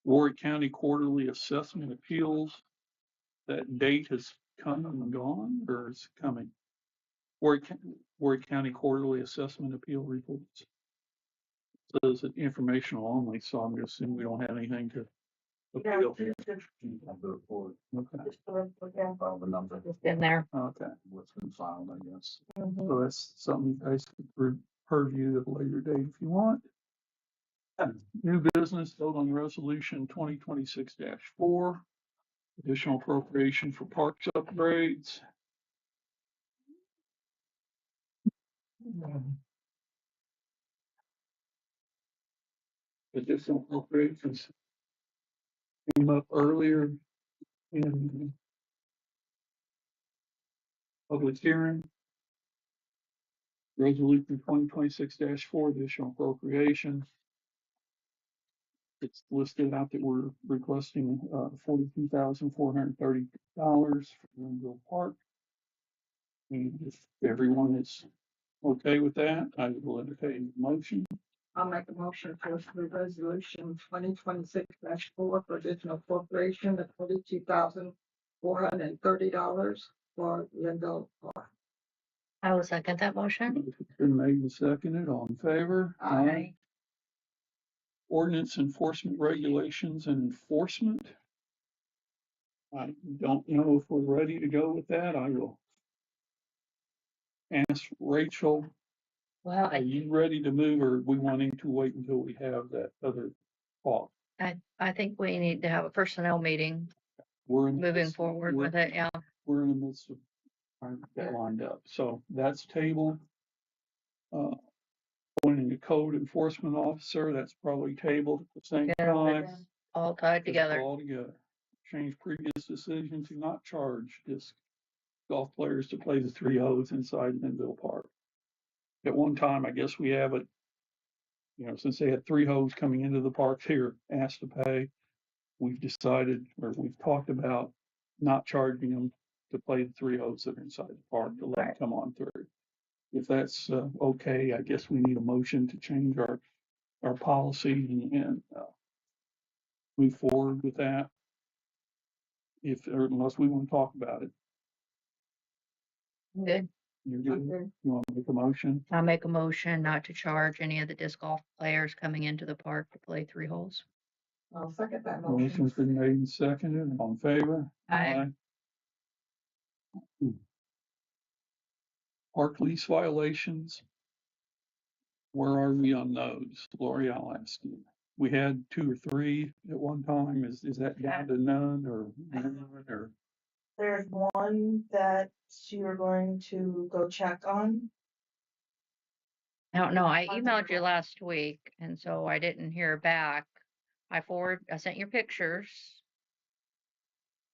Warwick County Quarterly Assessment Appeals, that date has come and gone, or is it coming? Warwick County Quarterly Assessment Appeal Reports. Says that informational only, so I'm guessing we don't have anything to appeal. Okay. All the numbers. It's in there. Okay, What's been filed, I guess. so that's something you guys could purview at a later date if you want. New business, vote on resolution 2026-4, additional appropriation for parks upgrades. Additional appropriations came up earlier in public hearing. Resolution 2026-4, additional appropriation. It's listed out that we're requesting $42,430 for Lynnville Park. And if everyone is okay with that, I will entertain a motion. I'll make a motion for resolution 2026-4 for additional appropriation of $42,430 for Lynnville Park. I will second that motion. It's been made and seconded. All in favor? Aye. Ordinance enforcement regulations and enforcement. I don't know if we're ready to go with that. I will ask Rachel, Well, are you ready to move, or are we wanting to wait until we have that other talk? I think we need to have a personnel meeting We're in the moving midst- forward we're- with it. Yeah. We're in the midst of trying to get that lined up, so that's tabled. Appointing a code enforcement officer, that's probably tabled at the same Yeah, time. it's all tied together. All together. Change previous decision to not charge disc golf players to play the 3 holes inside Lynnville Park. At one time, I guess we have it, since they had 3 holes coming into the park, they were asked to pay. We've decided, or we've talked about not charging them to play the 3 holes that are inside the park, to let them come on through. If that's okay, I guess we need a motion to change our policy and move forward with that. Unless we want to talk about it. Good. You're good? You want to make a motion? I'll make a motion not to charge any of the disc golf players coming into the park to play 3 holes. I'll second that motion. Motion's been made and seconded. All in favor? Aye. Park lease violations. Where are we on those? Lori, I'll ask you. We had 2 or 3 at one time. Is that down to none or none or? There's one that you're going to go check on. I don't know. I On emailed you Deer last week, and so I didn't hear back. I sent your pictures.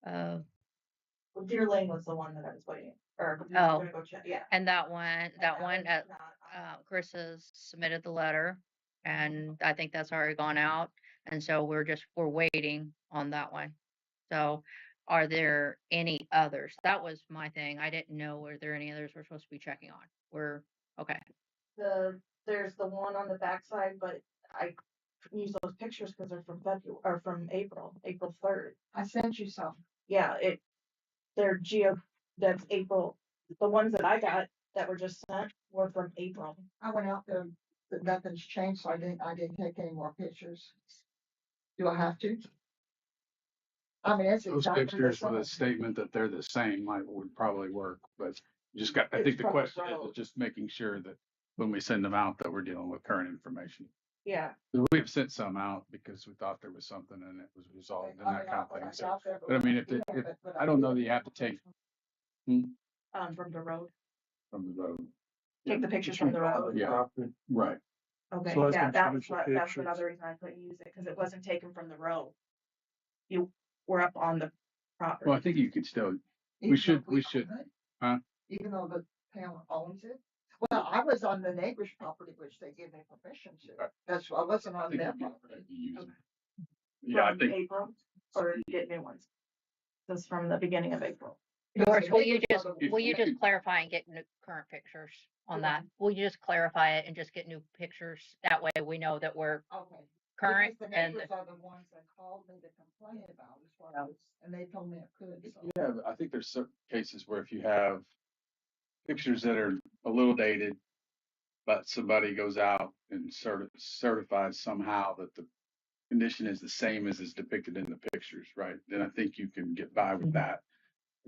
Well, Deer Lane was the one that I was waiting, or you Oh. were gonna go check, yeah. And that one, And that one's not on. Chris has submitted the letter, and I think that's already gone out. And so we're waiting on that one. So are there any others? That was my thing. I didn't know, were there any others we're supposed to be checking on? Okay. There's the one on the backside, but I couldn't use those pictures because they're from February, or from April 3rd. I sent you some. Yeah, that's April. The ones that I got that were just sent were from April. I went out there, but nothing's changed, so I didn't take any more pictures. Do I have to? I mean, it's Those exactly the pictures with same. a statement that they're the same would probably work, but I think It's the from the question road. is just making sure that when we send them out, that we're dealing with current information. Yeah, We have sent some out because we thought there was something and it was resolved and that kind of thing. So, but I mean, I don't know that you have to take from the road. from the road. Take the pictures from the road. Yeah, right. Okay, So that's yeah, gonna change the that's pictures. another reason I couldn't use it, because it wasn't taken from the road. You were up on the property. Well, I think you could still, Even should- though we should- own it? huh? Even though the town owns it? Well, I was on the neighbor's property, which they gave me permission to. Right. That's why I wasn't I on think their you'd be- property. you'd be using- Okay. Yeah, I From think, April, or get new ones. This is from the beginning of April. Doris, will you Neighbors just are the- clarify and get current pictures? on that. Will you just clarify it and just get new pictures? That way we know that we're Okay. current Because the and, neighbors are the ones that called me to complain about as far as, and they told me it could, so. Yeah, but I think there's certain cases where if you have pictures that are a little dated, but somebody goes out and certifies somehow that the condition is the same as is depicted in the pictures, right? Then I think you can get by with that.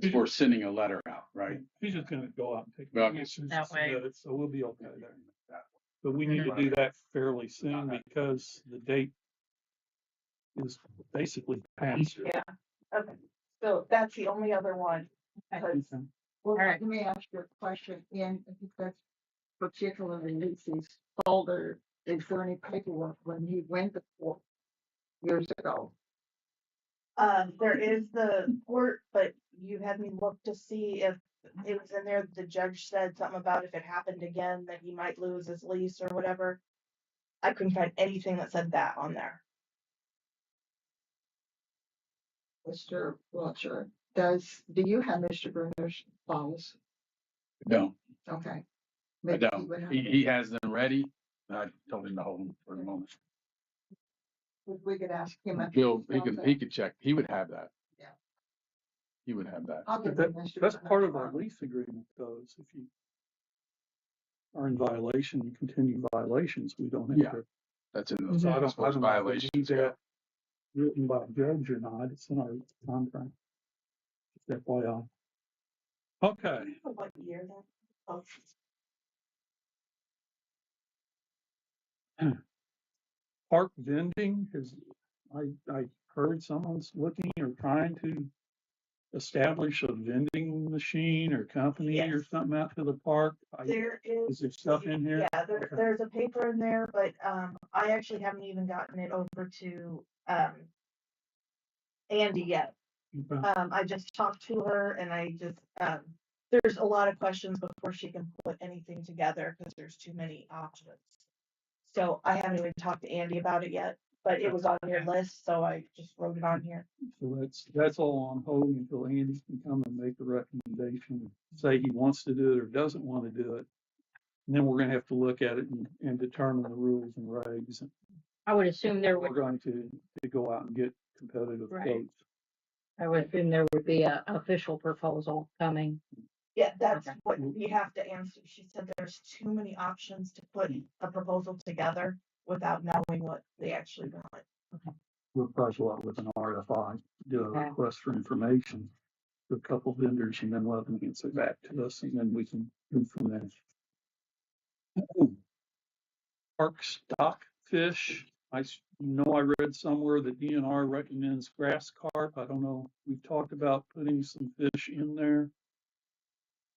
As for sending a letter out, right? He's just gonna go out and take Well, pictures that and way. submit it, so we'll be okay there. But we need to do that fairly soon because the date is basically past. Yeah, okay, so that's the only other one. Okay. Well, Alright. let me ask you a question, and I think that's particularly Lucy's folder. Is there any paperwork when he went to court years ago? There is the court, but you had me look to see if it was in there. The judge said something about if it happened again, that he might lose his lease or whatever. I couldn't find anything that said that on there. Mr. Wiltshire, do you have Mr. Bruner's files? No, Okay. I Maybe he don't. would have- He has them ready. I told him to hold them for the moment. We could ask him. if He'll, he's got he that. could check. He would have that. Yeah. He would have that. I'll give But him Mr. that's part Bruner's of our file. lease agreement though, is if you are in violation, you continue violations, we don't have Yeah. to. That's in those So I as far as don't know if we violations need go. that written by a judge or not, it's in our contract. Just FYI. Okay, For what year then? Oh, park vending is, I heard someone's looking or trying to establish a vending machine or company or Yes. something out to the park. There Is there stuff in here? Yeah, there's a paper in there, but, I actually haven't even gotten it over to, Andy yet. Okay. I just talked to her and I just, there's a lot of questions before she can put anything together because there's too many options. So I haven't even talked to Andy about it yet, but it was on your list, so I just wrote it on here. So that's all on hold until Andy can come and make a recommendation, say he wants to do it or doesn't want to do it. And then we're gonna have to look at it and determine the rules and regs. I would assume there We're would, going to go out and get competitive Right. quotes. I would assume there would be a official proposal coming. Yeah, that's Okay. what we have to answer. She said there's too many options to put a proposal together without knowing what they actually want. We'll probably go out with an RFI, do a Okay. request for information to a couple vendors and then let them answer back to us and then we can move from there. Park stock fish. I read somewhere that DNR recommends grass carp. I don't know. We've talked about putting some fish in there.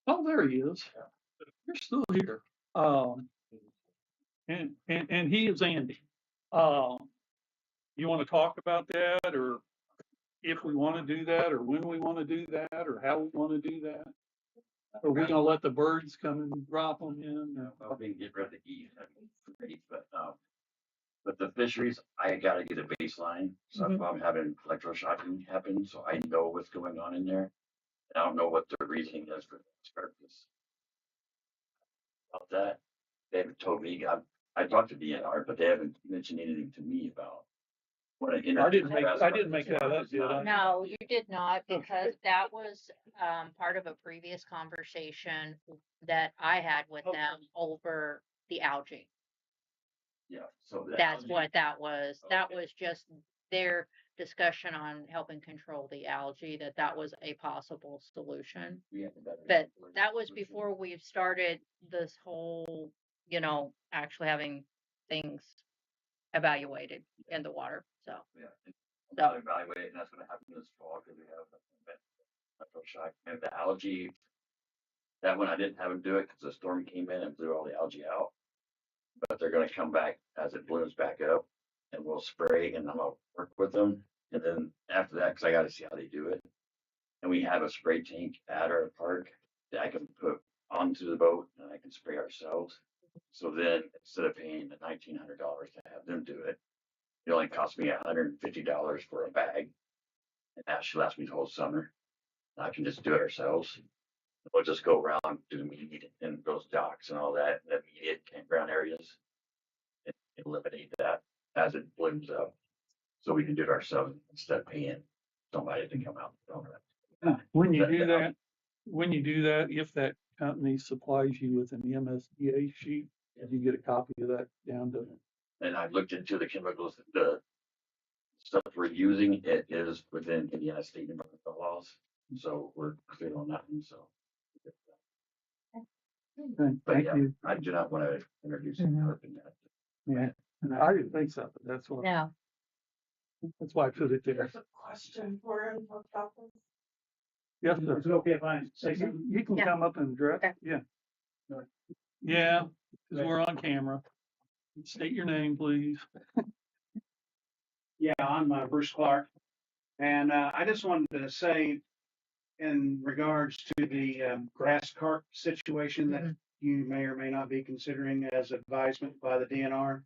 Oh, there he is. You're still here. And he is Andy. You want to talk about that, or if we want to do that, or when we want to do that, or how we want to do that? Or we gonna let the birds come and drop them in? Well, we can get rid of the geese, that'd be great, but the fisheries, I gotta get a baseline, so that's why I'm having electroshocking happen, so I know what's going on in there. And I don't know what the reasoning is for this. About that, they haven't told me, I talked to DNR, but they haven't mentioned anything to me about. What I didn't make that up, did I? No, you did not, because that was, part of a previous conversation that I had with them over the algae. Yeah, so. That's what that was. That Okay. was just their discussion on helping control the algae, that was a possible solution. But that was before we started this whole, actually having things evaluated in the water, so. Yeah. I'll evaluate, and that's gonna happen this fall, because we have electroshock and the algae. That one I didn't have them do it because the storm came in and blew all the algae out. But they're gonna come back as it blooms back up, and we'll spray, and I'll work with them. And then after that, because I gotta see how they do it. And we have a spray tank at our park that I can put onto the boat and I can spray ourselves. So then instead of paying the $1,900 to have them do it, it only cost me $150 for a bag. And that should last me the whole summer. I can just do it ourselves. We'll just go around, do meat and those docks and all that, the immediate campground areas. And eliminate that as it blooms up. So we can do it ourselves instead of paying somebody to come out and film it. When you That- do that- that, if that company supplies you with an MSDA sheet, you get a copy of that down to. And I looked into the chemicals, the stuff we're using, it is within Indiana state environmental laws. So we're clear on that one, so. But Thank yeah, you. I do not want to introduce it. Mhm. Yeah, and I didn't think so, but that's what, No, that's why I put it there. There's a question for him about this. Yes, sir. Is it okay if I say something? You can Yeah. come up and address, Okay. yeah. Yeah, because we're on camera. State your name, please. Yeah, I'm Bruce Clark. And I just wanted to say in regards to the grass carp situation that Mhm. you may or may not be considering as advisement by the DNR.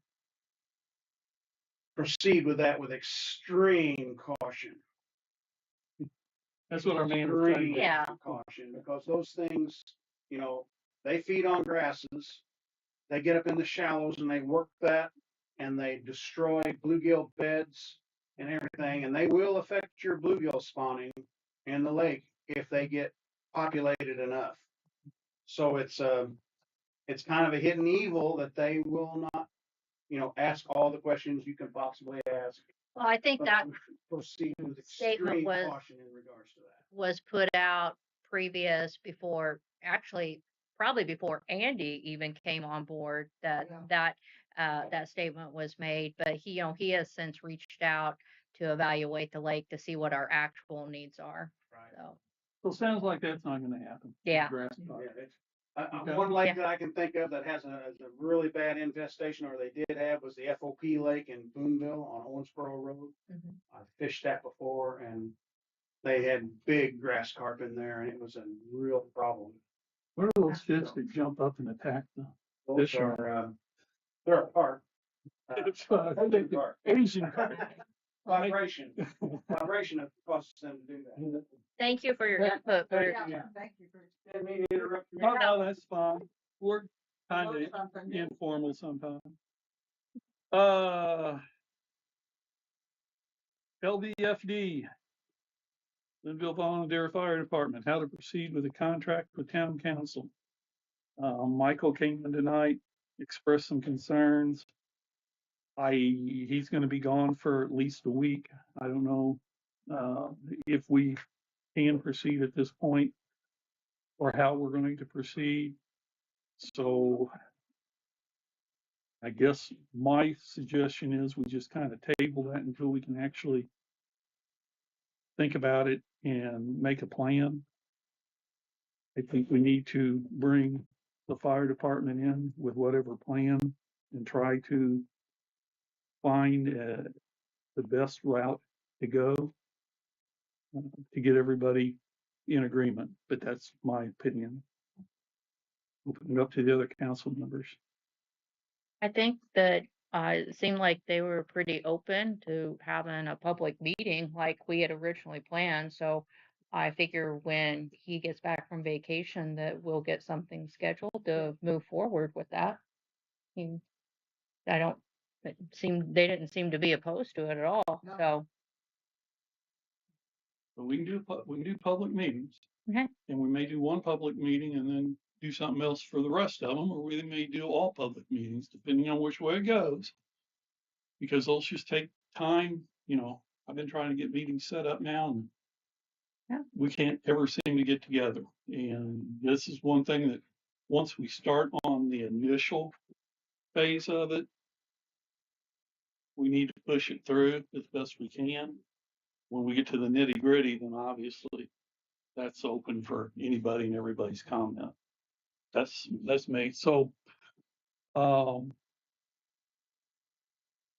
Proceed with that with extreme caution. That's what our man was saying. Extreme Yeah. caution, because those things, you know, they feed on grasses. They get up in the shallows and they work that and they destroy bluegill beds and everything, and they will affect your bluegill spawning in the lake if they get populated enough. So it's kind of a hidden evil that they will not, you know, ask all the questions you can possibly ask. well, I think But that we should proceed with statement extreme was- caution in regards to that. was put out previous before, actually, probably before Andy even came on board, that, Yeah. that statement was made, but he, he has since reached out to evaluate the lake to see what our actual needs are, Right. so, So it sounds like that's not gonna happen. Yeah. Grass Yeah, carp. it's, Okay. one lake Yeah. that I can think of that has a really bad infestation, or they did have, was the FOP Lake in Boonville on Owensboro Road. Mhm. I fished that before, and they had big grass carp in there, and it was a real problem. What are those fish that jump up and attack the Those fish? are, they're a carp. It's, Asian carp. Asian carp. Vibration causes them to do that. Thank you for your input, Bruce. Yeah, thank you for. Didn't mean to interrupt you. Oh, no, that's fine. We're kind Learn of something. informal sometimes. LVFD, Lynnville Volunteer Fire Department, how to proceed with a contract with town council. Michael came in tonight, expressed some concerns. He's gonna be gone for at least a week. I don't know, if we can proceed at this point or how we're going to proceed. So I guess my suggestion is we just kind of table that until we can actually think about it and make a plan. I think we need to bring the fire department in with whatever plan and try to find the best route to go to get everybody in agreement, but that's my opinion. Open it up to the other council members. I think that it seemed like they were pretty open to having a public meeting like we had originally planned. So I figure when he gets back from vacation that we'll get something scheduled to move forward with that. He, I don't, they didn't seem to be opposed to it at all. No. So, But we can do public meetings. okay. And we may do one public meeting and then do something else for the rest of them, or we may do all public meetings, depending on which way it goes. Because those just take time, you know, I've been trying to get meetings set up now and Yeah. we can't ever seem to get together. And this is one thing that once we start on the initial phase of it, we need to push it through as best we can. When we get to the nitty gritty, then obviously that's open for anybody and everybody's comment. That's me. So,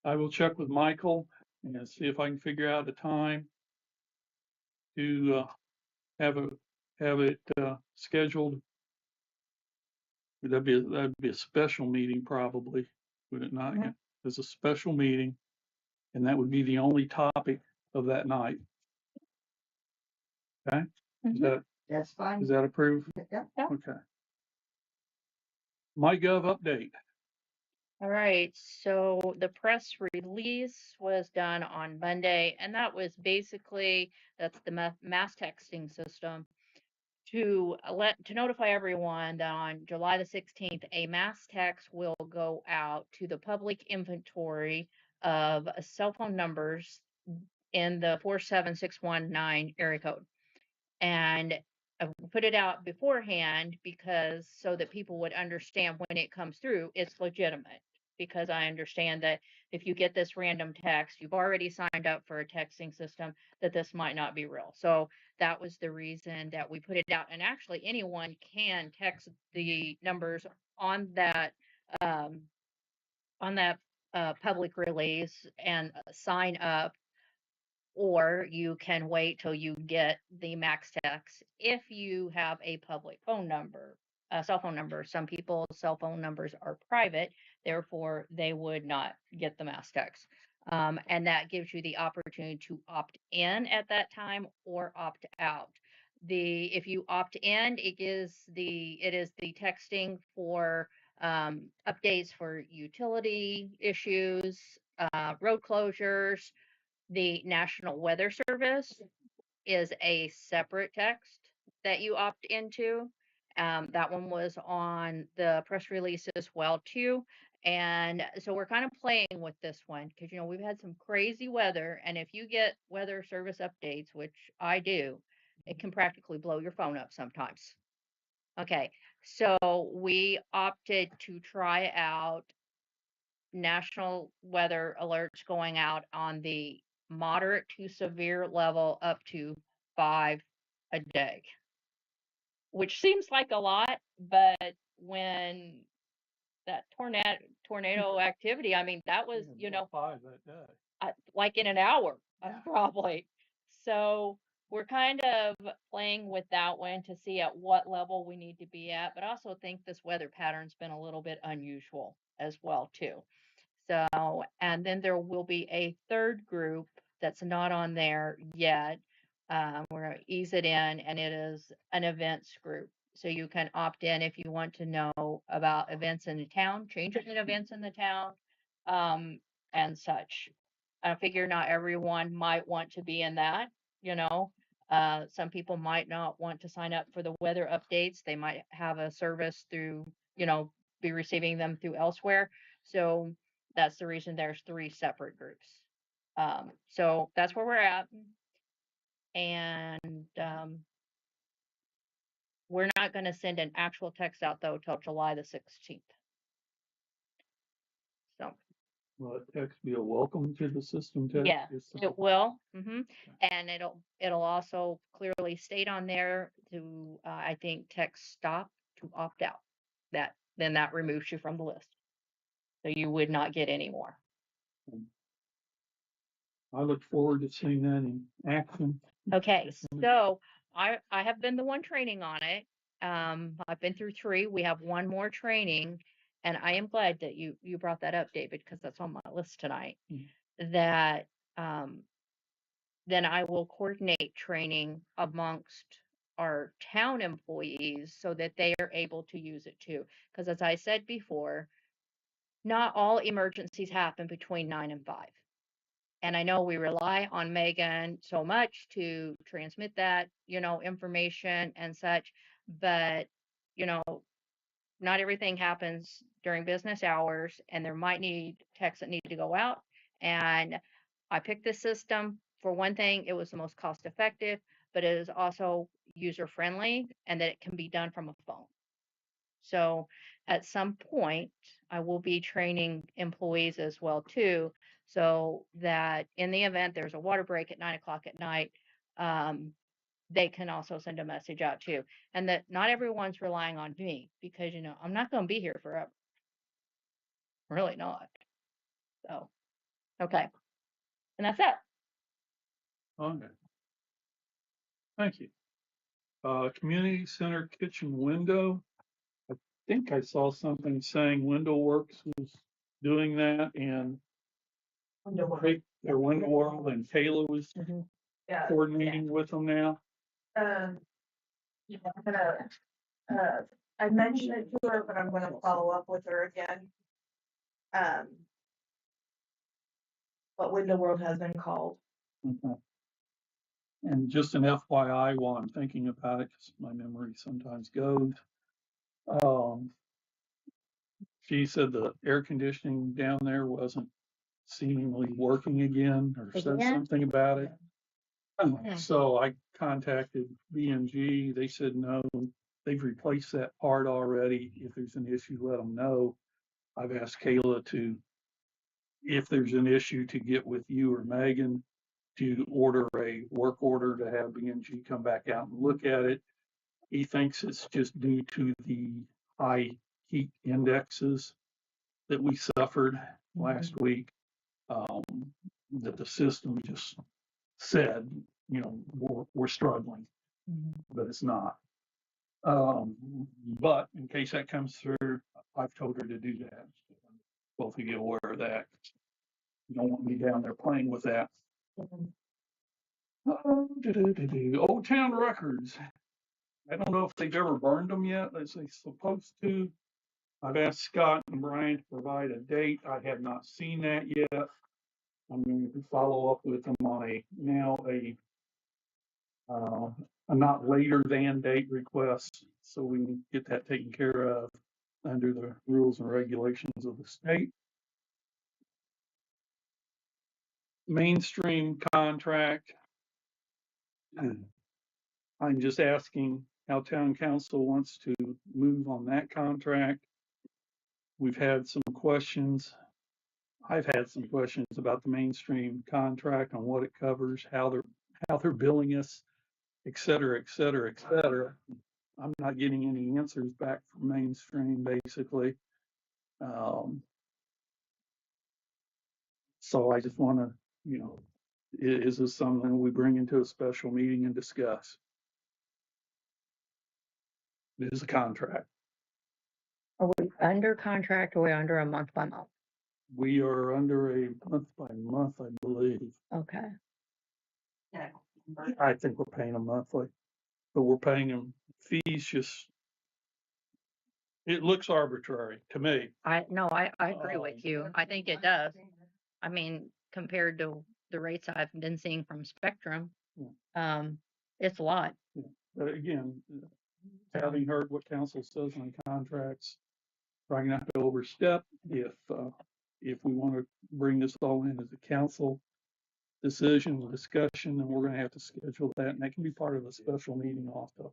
I will check with Michael and see if I can figure out a time to, have it, scheduled. That'd be a special meeting probably, would it not? Mhm. It's a special meeting and that would be the only topic of that night. Okay? Is Mhm. that That's fine. Is that approved? Yeah. Okay. MyGov update. All right, so the press release was done on Monday, and that was basically that's the mass texting system to notify everyone that on July the 16th, a mass text will go out to the public inventory of cell phone numbers in the 47619 area code. And I put it out beforehand because so that people would understand when it comes through, it's legitimate. Because I understand that if you get this random text, you've already signed up for a texting system, that this might not be real. So that was the reason that we put it out. And actually, anyone can text the numbers on that um, public release and sign up, or you can wait till you get the max text if you have a public phone number, a cell phone number. Some people's cell phone numbers are private, therefore they would not get the mass text. And that gives you the opportunity to opt in at that time or opt out. If you opt in, it is the texting for updates for utility issues, road closures. The National Weather Service is a separate text that you opt into. That one was on the press release as well too. And so we're kind of playing with this one because we've had some crazy weather, and if you get weather service updates, which I do, it can practically blow your phone up sometimes. Okay, so we opted to try out national weather alerts going out on the moderate to severe level up to 5 a day, which seems like a lot, but when that tornado activity, I mean, that was, 5 that day. like in an hour, probably. So we're kind of playing with that one to see at what level we need to be at, but also think this weather pattern's been a little bit unusual as well too. So, and then there will be a third group that's not on there yet. We're going to ease it in, and it is an events group. So you can opt in if you want to know about events in the town, changes in events in the town, and such. I figure not everyone might want to be in that, you know. Some people might not want to sign up for the weather updates. They might have a service through, be receiving them through elsewhere. So that's the reason there's 3 separate groups. So that's where we're at. And we're not going to send an actual text out though till July the 16th. So Will that text be a welcome to the system text? yeah, it will. And it'll also clearly state on there to I think text stop to opt out. Then that removes you from the list. So you would not get any more. I look forward to seeing that in action. Okay, so I have been the one training on it. I've been through 3. We have 1 more training, and I am glad that you brought that up, David, because that's on my list tonight. That then I will coordinate training amongst our town employees so that they are able to use it too. Because as I said before, not all emergencies happen between 9 and 5. And I know we rely on Megan so much to transmit that, information and such, but, not everything happens during business hours, and there might need texts that need to go out. And I picked this system for one thing, it was the most cost effective, but it is also user friendly and that it can be done from a phone. So at some point, I will be training employees as well too, so that in the event there's a water break at 9 o'clock at night, they can also send a message out too. And that not everyone's relying on me because, I'm not going to be here forever. Really not. So, okay. And that's it. Okay. Thank you. Community center kitchen window. I think I saw something saying Window Works was doing that, and their Window World and Kayla was Yeah. coordinating with them now. Yeah, I'm gonna, I mentioned it to her, but I'm gonna follow up with her again. Um, but Window World has been called. Okay. And just an FYI while I'm thinking about it, because my memory sometimes goes. Um, she said the air conditioning down there wasn't seemingly working again or said Again? something about it. Hmm. So I contacted B&G. They said no, they've replaced that part already. If there's an issue, let them know. I've asked Kayla to, if there's an issue, to get with you or Megan to order a work order to have B&G come back out and look at it. He thinks it's just due to the high heat indexes that we suffered last week. Um, that the system just said, you know, we're struggling, but it's not. But in case that comes through, I've told her to do that. Both of you aware of that. You don't want me down there playing with that. Old Town Records. I don't know if they've ever burned them yet, as they're supposed to. I've asked Scott and Brian to provide a date. I have not seen that yet. I'm going to follow up with them on a not later than date request, so we can get that taken care of under the rules and regulations of the state. Mainstream contract. I'm just asking how town council wants to move on that contract. We've had some questions. I've had some questions about the mainstream contract on what it covers, how they're billing us, et cetera, et cetera, et cetera. I'm not getting any answers back from mainstream, basically. So I just want to, you know, is this something we bring into a special meeting and discuss? It is a contract. Are we under contract or are we under a month by month? We are under a month by month, I believe. Okay. I think we're paying them monthly, but we're paying them fees. Just, it looks arbitrary to me. I agree with you. I think it does. I mean, compared to the rates I've been seeing from Spectrum, it's a lot. But again, having heard what council says on contracts, trying not to overstep. If we want to bring this all in as a council decision, discussion, then we're going to have to schedule that, and that can be part of a special meeting also.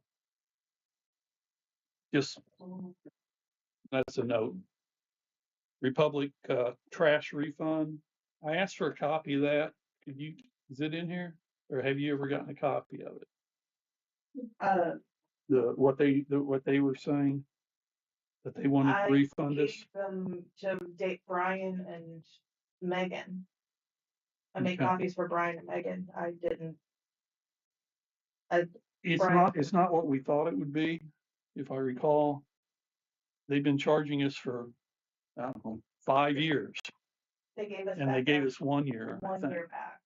Just, that's a note. Republic trash refund. I asked for a copy of that. Is it in here? Or have you ever gotten a copy of it? What they were saying, that they wanted to refund us? I gave them to Brian and Megan. I made Okay. copies for Brian and Megan. I didn't. It's not what we thought it would be, if I recall. They've been charging us for, I don't know, 5 years, They gave us. and they gave us 1 year, I 1 think. year back.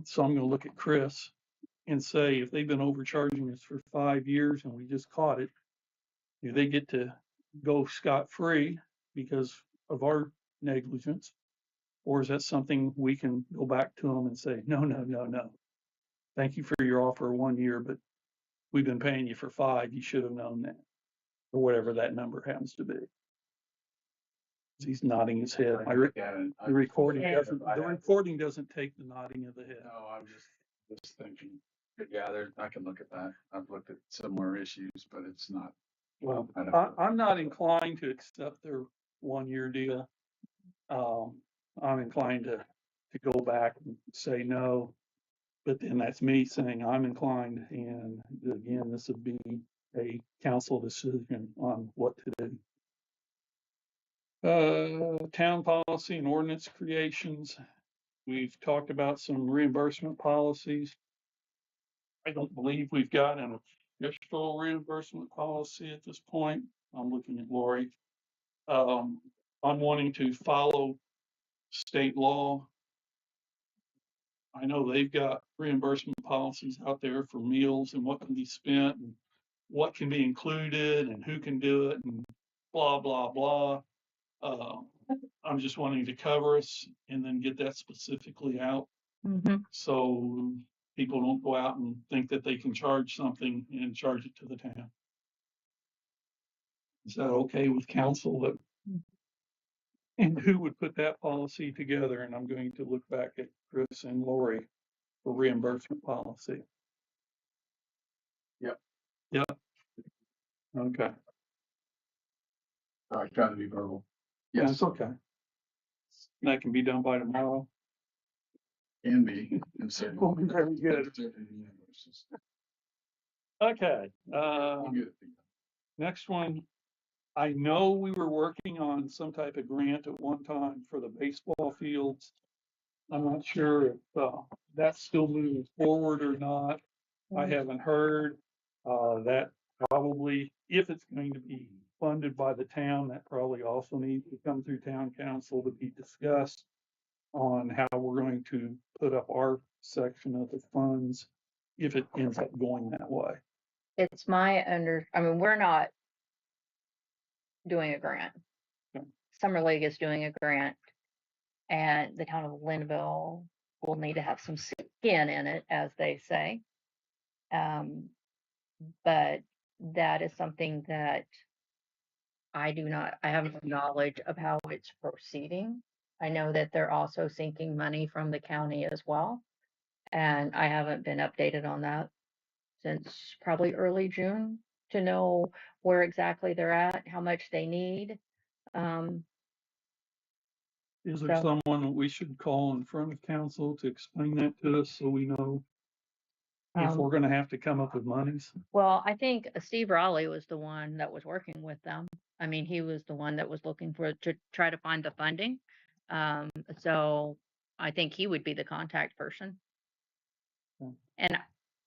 So I'm gonna look at Chris and say, if they've been overcharging us for 5 years and we just caught it, do they get to go scot-free because of our negligence? Or is that something we can go back to them and say, no, no, no, no. Thank you for your offer of 1 year, but we've been paying you for 5. You should have known that, or whatever that number happens to be. He's nodding his head. The recording doesn't take the nodding of the head. No, I'm just thinking, yeah, I can look at that. I've looked at similar issues, but it's not. Well, I'm not inclined to accept their 1 year deal. I'm inclined to go back and say no, but then that's me saying I'm inclined, and again, this would be a council decision on what to do. Town policy and ordinance creations. We've talked about some reimbursement policies. I don't believe we've got an official reimbursement policy at this point. I'm looking at Lori. I'm wanting to follow state law. I know they've got reimbursement policies out there for meals and what can be spent. And what can be included and who can do it and blah, blah, blah. I'm just wanting to cover us and then get that specifically out. Mhm. So people don't go out and think that they can charge something and charge it to the town. Is that okay with council? That, and who would put that policy together? And I'm going to look back at Chris and Lori for reimbursement policy. Yep. Yep. Okay. I try to be verbal. Yeah, Yes, it's okay. That can be done by tomorrow. can be. And so. Well, very good. Okay. We'll get it. Next one. I know we were working on some type of grant at one time for the baseball fields. I'm not sure if that's still moving forward or not. I haven't heard. That probably, if it's going to be funded by the town, that probably also needs to come through town council to be discussed on how we're going to put up our section of the funds if it ends up going that way. It's I mean, we're not doing a grant. Okay. Summer League is doing a grant, and the town of Lynnville will need to have some skin in it, as they say. But that is something that I have no knowledge of how it's proceeding. I know that they're also sinking money from the county as well, and I haven't been updated on that since probably early June to know where exactly they're at, how much they need. Is there So, someone that we should call in front of council to explain that to us so we know if um, we're gonna have to come up with monies? well, I think Steve Raleigh was the one that was working with them. I mean, he was the one that was looking to try to find the funding. So I think he would be the contact person. Okay. And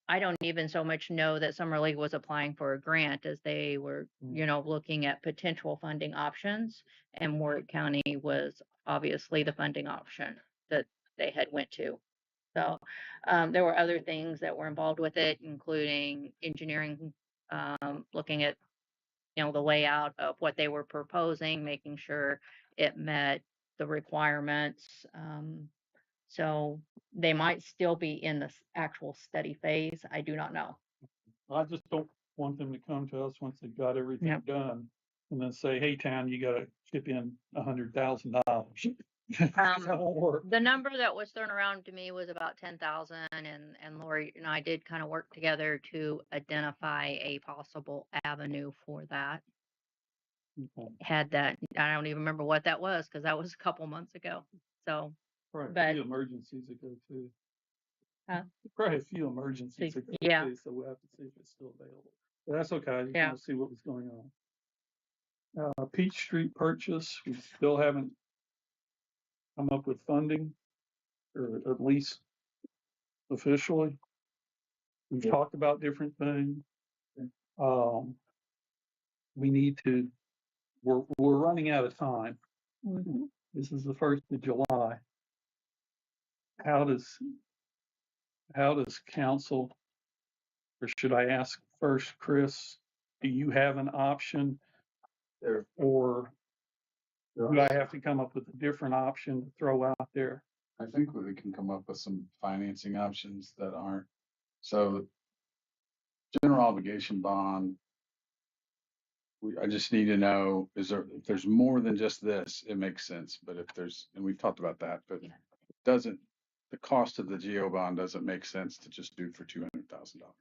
I don't even so much know that Summer League was applying for a grant as they were, looking at potential funding options. And Warwick County was obviously the funding option that they had went to. So there were other things that were involved with it, including engineering, looking at, the layout of what they were proposing, making sure it met the requirements. So they might still be in the actual study phase. I do not know. I just don't want them to come to us once they've got everything Yep. done and then say, hey, town, you gotta chip in $100,000. That won't work. The number that was thrown around to me was about 10,000, and Lori and I did kind of work together to identify a possible avenue for that. Okay. Had that, I don't even remember what that was because that was a couple months ago. So, Probably a but few emergencies that go too. Huh? Probably a few emergencies that go yeah, too, so we'll have to see if it's still available. But that's okay. I just Yeah. want to see what was going on. Peach Street purchase, we still haven't come up with funding, or at least officially. We've talked about different things. We need to, we're running out of time. mhm. This is the 1st of July. How does council, or should I ask first, Chris, do you have an option there, or do I have to come up with a different option to throw out there? I think we can come up with some financing options that aren't, so general obligation bond. I just need to know, if there's more than just this, it makes sense, but if there's, and we've talked about that, but Yeah. doesn't, the cost of the GO bond doesn't make sense to just do for $200,000.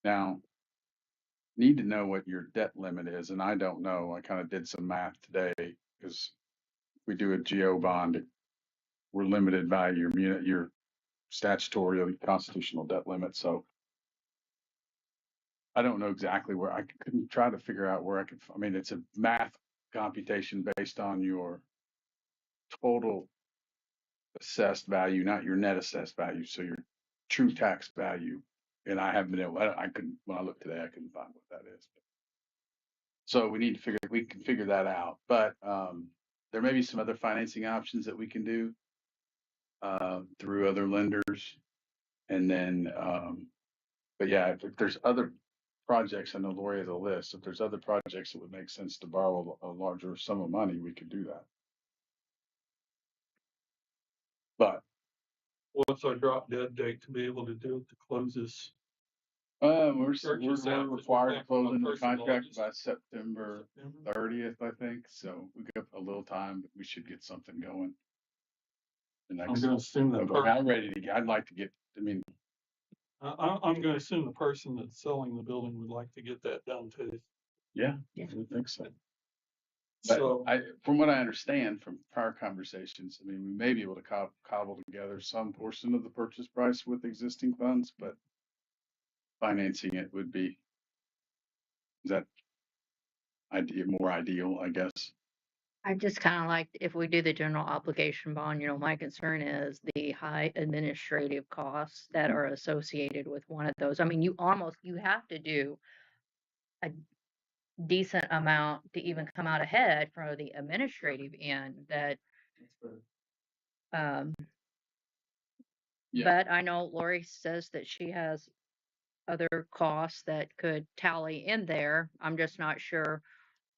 Now, need to know what your debt limit is, and I don't know. I kind of did some math today, because we do a GO bond, we're limited by your statutory or constitutional debt limit. So I don't know exactly where. I couldn't try to figure out where I mean, it's a math computation based on your total assessed value, not your net assessed value. So your true tax value. And I haven't been able, I couldn't, when I looked today, I couldn't find what that is. So we can figure that out. But there may be some other financing options that we can do through other lenders. And then, but yeah, if there's other projects, I know Lori has a list. If there's other projects that would make sense to borrow a larger sum of money, we could do that. But, What's our drop dead date to be able to do it to close this? we're Purchase out required to back close on in the first of contract August. by September September? 30th, I think. So we got a little time, but we should get something going. The I'm next, gonna assume that. but I'm ready to get, I'd like to get, I mean, I'm gonna assume the person that's selling the building would like to get that done too. yeah, I would think so. But So, from what I understand from prior conversations, I mean, we may be able to cobble together some portion of the purchase price with existing funds, but financing it would be, is that more ideal, I guess? I just kind of like if we do the general obligation bond, my concern is the high administrative costs that are associated with one of those. I mean, you have to do a decent amount to even come out ahead for the administrative end that, um, Yeah. but I know Lori says that she has other costs that could tally in there. I'm just not sure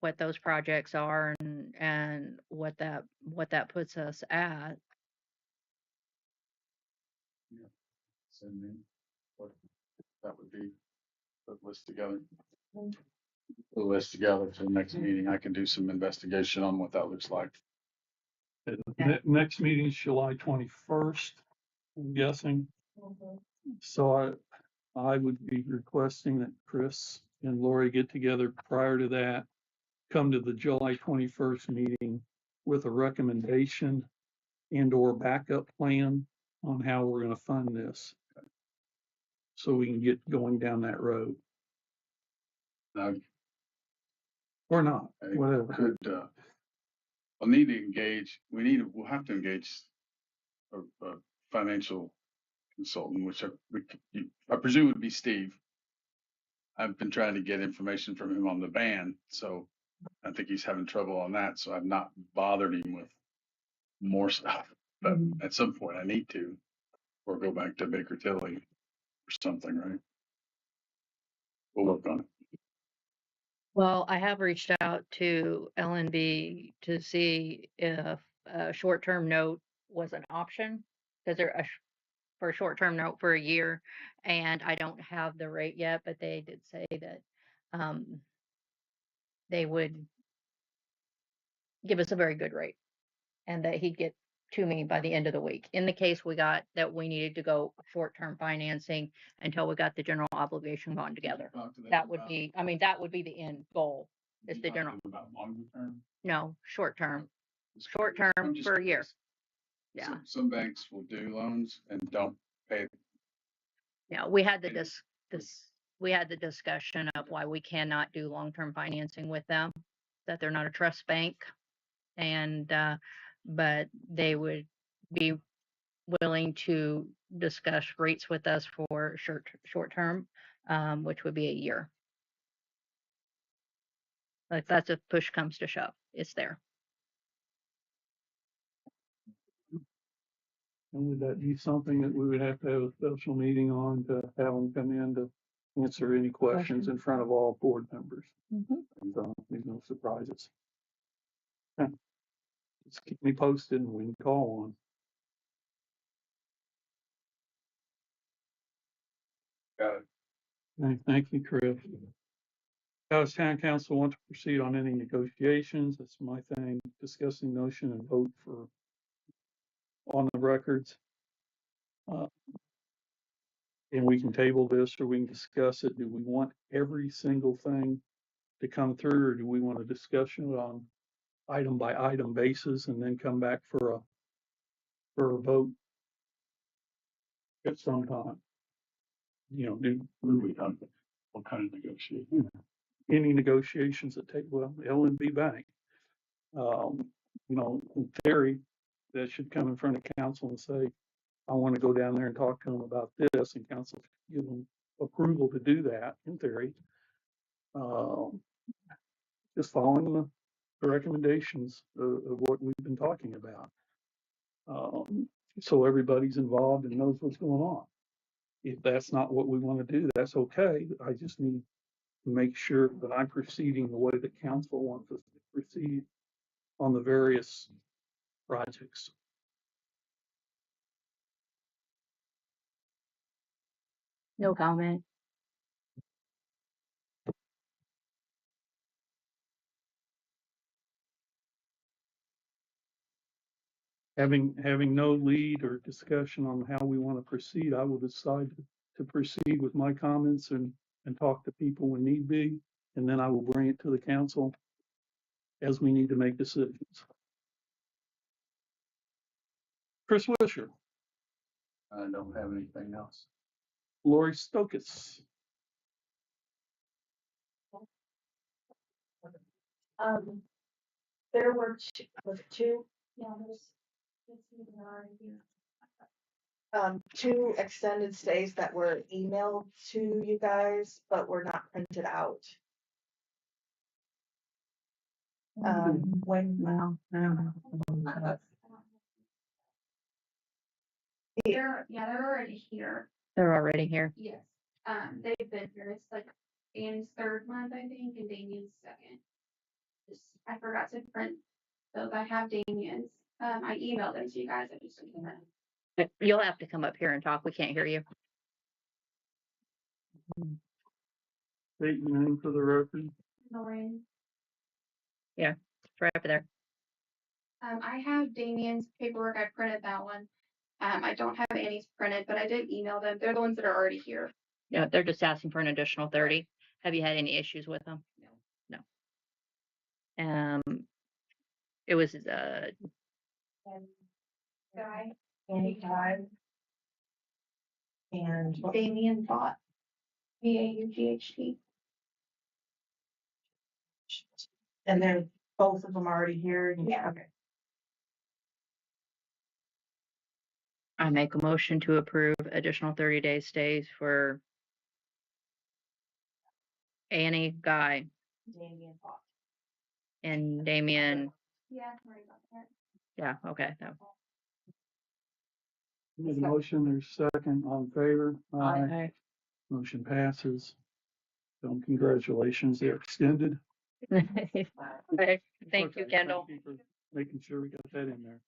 what those projects are and what that puts us at. Yeah. Send me what that would be, put a list together. Put a list together for the next meeting. I can do some investigation on what that looks like. next meeting is July 21st, I'm guessing. So I would be requesting that Chris and Lori get together prior to that, come to the July 21st meeting with a recommendation and or backup plan on how we're gonna fund this. So we can get going down that road, Now, or not, I whatever. could, we'll need to engage, we'll have to engage a financial consultant, which I presume would be Steve. I've been trying to get information from him on the van, so I think he's having trouble on that, so I've not bothered him with more stuff. But at some point I need to, or go back to Baker Tilly or something, right? We'll work on it. Well, I have reached out to LNB to see if a short-term note was an option, because for a short-term note for a year, and I don't have the rate yet, but they did say that they would give us a very good rate and that he'd get to me by the end of the week. In the case we got that we needed to go short-term financing until we got the general obligation bond together. That would be, I mean, that would be the end goal, is the general. About longer term? No, short-term I'm just for a year. curious. Yeah. Some banks will do loans and don't pay. Yeah, we had we had the discussion of why we cannot do long-term financing with them, that they're not a trust bank. And, but they would be willing to discuss rates with us for short term, which would be a year. Like that's if push comes to shove, it's there. And would that be something that we would have to have a special meeting on to have them come in to answer any questions in front of all board members? So there's no surprises. Just keep me posted and we can call on. Got it. Thank you, Chris. Does town council want to proceed on any negotiations? That's my thing, discussing notion and vote for on the records. And we can table this or we can discuss it. Do we want every single thing to come through, or do we want a discussion on item by item basis and then come back for a vote at some time? What kind of negotiation? Any negotiations that take, well, L&B Bank. In theory, that should come in front of council and say, I want to go down there and talk to them about this, and council give them approval to do that, in theory. Just following the recommendations of what we've been talking about. So everybody's involved and knows what's going on. If that's not what we want to do, that's okay. I just need make sure that I'm proceeding the way that council wants us to proceed on the various projects. No comment. Having no lead or discussion on how we want to proceed, I will decide to proceed with my comments and talk to people when need be, and then I will bring it to the council as we need to make decisions. Chris Wisher. I don't have anything else. Lori Stokes. There were two, Yeah, it's even already here. two extended stays that were emailed to you guys, but were not printed out. When, They're already here. They're already here. Yes. They've been here. It's like Dan's third month, I think, and Damien's second. I forgot to print those. I have Damien's. I emailed them to you guys. I just didn't. You'll have to come up here and talk. We can't hear you. State your name for the record. Lauren. Yeah, it's right up there. I have Damien's paperwork. I printed that one. I don't have Annie's printed, but I did email them. They're the ones that are already here. Yeah, they're just asking for an additional 30. Have you had any issues with them? No. It was Guy. Andy Guy. And Damien bought VAUGHT. and they're both of them already here. Yeah. Okay. I make a motion to approve additional 30-day stays for Annie, Guy, Damien bought. and Damien. Yeah, sorry about that. Yeah, okay. No. Need a motion or second, all in favor? Aye. Motion passes. So congratulations, they're extended. Okay, thank you, Okay, Kendall. thank you for making sure we got that in there.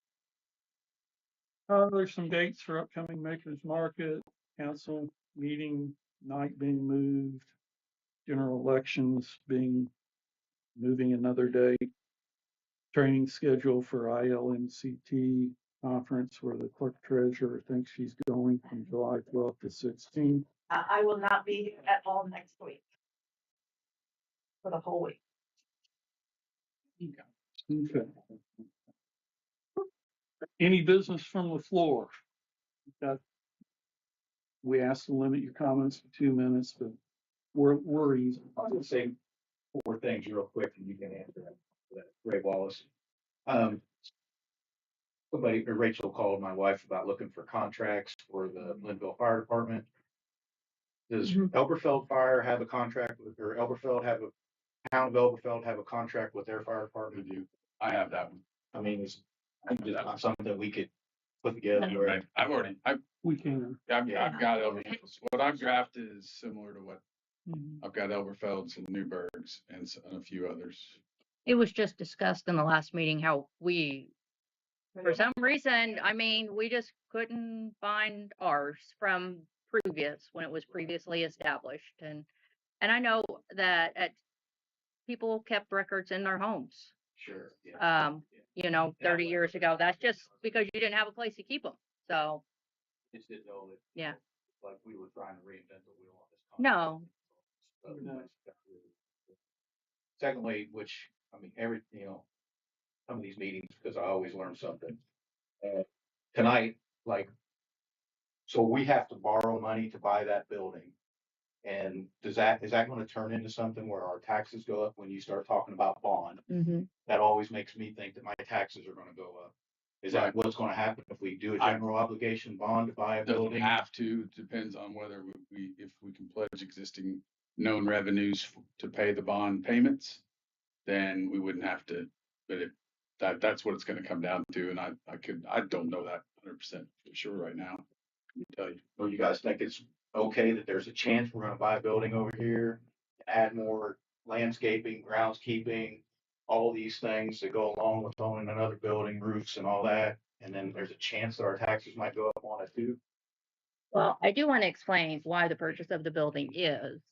There's some dates for upcoming Makers Market, council meeting night being moved, general elections moving another date, training schedule for ILMCT conference where the clerk treasurer thinks she's going from July 12th to 16th. I will not be here at all next week. For the whole week. Okay. Any business from the floor? We asked to limit your comments to 2 minutes, but we're easy. I'll just say 4 things real quick and you can answer that. Ray Wallace. Somebody, Rachel called my wife about looking for contracts for the Lynnville Fire Department. Does Elberfeld Fire have a contract with, or Elberfeld have a, town of Elberfeld have a contract with their fire department? With you, I have that one. I mean, it's something that we could put together. Right. We can. I've got Elberfeld's. What I've drafted is similar to what I've got Elberfeld's and Newberg's and a few others. It was just discussed in the last meeting how we, for some reason, I mean, we just couldn't find ours from previous, when it was previously established. And I know that people kept records in their homes, Sure. Yeah. 30 years ago. That's just because you didn't have a place to keep them. So, Just didn't know that. yeah. Like we were trying to reinvent the wheel on this. No. Secondly, which, I mean, some of these meetings, because I always learn something. Tonight, like, so we have to borrow money to buy that building. And is that going to turn into something where our taxes go up when you start talking about bond? Mm-hmm. That always makes me think that my taxes are going to go up. Is that what's going to happen if we do a general obligation bond to buy a building? Doesn't have to, depends on whether if we can pledge existing known revenues to pay the bond payments, then we wouldn't have to, but that's what it's gonna come down to, and I don't know that 100% for sure right now. Let me tell you. Well, you guys think it's okay that there's a chance we're going to buy a building over here add more landscaping, groundskeeping, all these things that go along with owning another building, roofs and all that. And then there's a chance that our taxes might go up on it too. Well, I do want to explain why the purchase of the building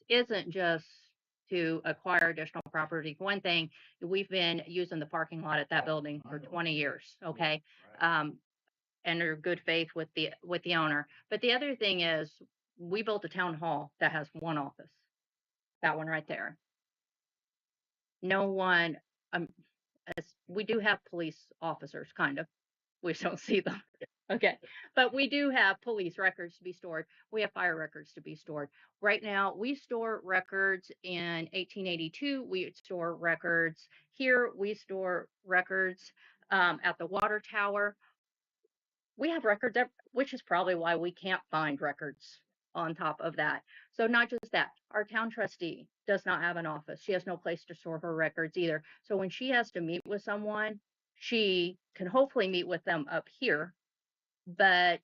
isn't just to acquire additional property. For one thing, we've been using the parking lot at that building for 20 years, okay? And are good faith with the owner. But the other thing is we built a town hall that has one office. That one right there. No one we do have police officers, kind of. We just don't see them. Okay. But we do have police records to be stored. We have fire records to be stored. Right now, we store records in 1882. We store records here. We store records at the water tower. We have records, which is probably why we can't find records on top of that. So not just that, our town trustee does not have an office. She has no place to store her records either. So when she has to meet with someone, she can hopefully meet with them up here, but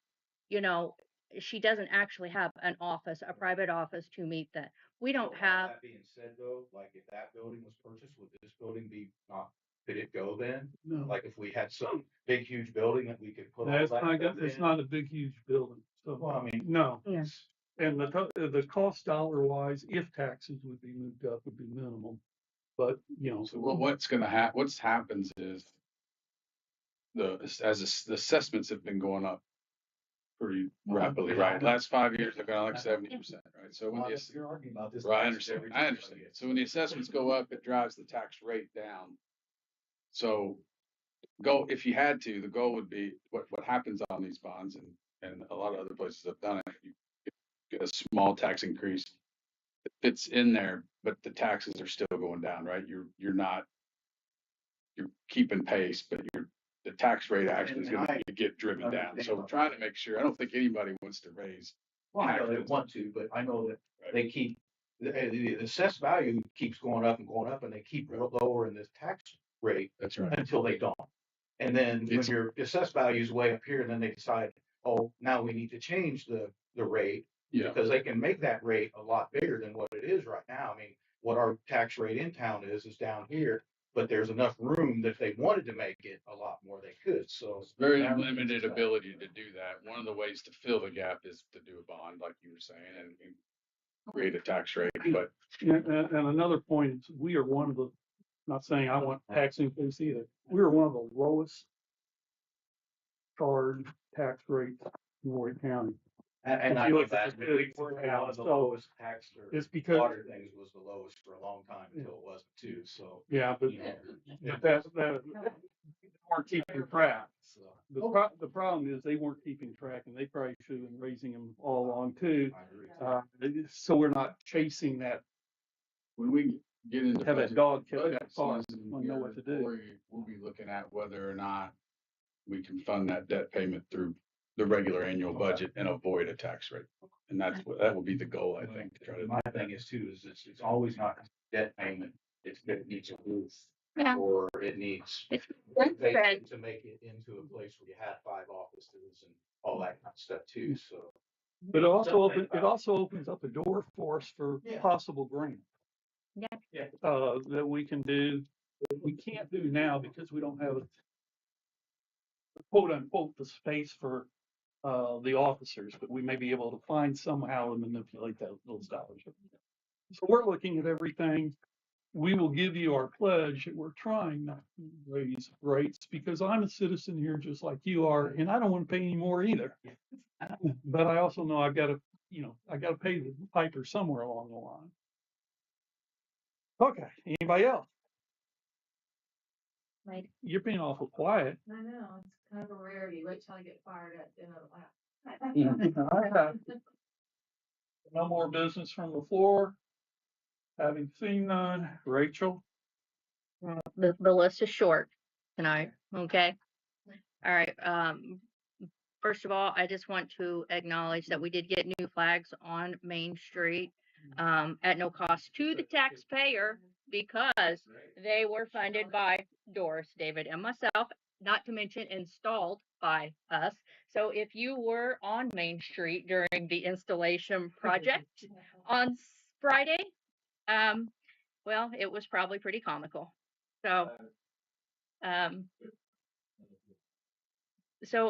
you know, she doesn't actually have an office, a private office to meet that. We don't have. That being said though, like if that building was purchased, would this building be not, could it go then? No, Like if we had some big, huge building that we could put all that's that not, stuff it's in? not a big, huge building, so, Well, I mean, no. Yeah. And the cost dollar wise, if taxes would be moved up, would be minimal. But, you know, So what's happens is the assessments have been going up pretty rapidly, right? Last 5 years, they've gone like 70%, right? So when you're arguing about this. right, I understand, So when the assessments go up, it drives the tax rate down. So if you had to, the goal would be what happens on these bonds and a lot of other places have done it. You get a small tax increase. It fits in there, but the taxes are still going down, right? You're keeping pace, but the tax rate actually is going to get driven down. So we're trying to make sure, I don't think anybody wants to raise. Well, I know they want to, but I know that they keep, the assessed value keeps going up and they keep lowering the tax rate. That's right. Until they don't. And then when your assessed value is way up here, then they decide, oh, now we need to change the rate. Yeah. Because they can make that rate a lot bigger than what it is right now. I mean, what our tax rate in town is down here, but there's enough room that if they wanted to make it a lot more, they could. So it's very limited ability to do that. One of the ways to fill the gap is to do a bond, like you were saying, and create a tax rate. But and another point is we are one of the, not saying I want tax increase either. We are one of the lowest charged tax rates in Warren County. And I know that we were one of the lowest taxed or It's because water things was the lowest for a long time until it wasn't too. So yeah, but that weren't keeping track. The problem is they weren't keeping track, and they probably should have been raising them all along too. So we're not chasing that. When we get into have that dog kill budget that car, season we know what to do. We'll be looking at whether or not we can fund that debt payment through the regular annual budget and avoid a tax rate. And that will be the goal, I think, to try to. My thing is too, is it's always not debt payment. It needs a roof. Yeah. Or it needs It's to make it into a place where you have 5 offices and all that kind of stuff too. So. But it also opens up a door for us for possible grants. Yeah. That we can do, that we can't do now because we don't have quote unquote the space for the officers, but we may be able to find somehow to manipulate those dollars. So we're looking at everything. We will give you our pledge that we're trying not to raise rates because I'm a citizen here just like you are, and I don't want to pay any more either. But I also know I've got to pay the piper somewhere along the line. Okay, anybody else? Right. You're being awful quiet. I know, it's kind of a rarity. Wait till I get fired up, then it'll laugh. No more business from the floor. Having seen none, Rachel. The list is short tonight. Okay. All right. First of all, I just want to acknowledge that we did get new flags on Main Street at no cost to the taxpayer because they were funded by Doris, David, and myself, not to mention installed by us. So if you were on Main Street during the installation project on Friday, Well, it was probably pretty comical. So, um,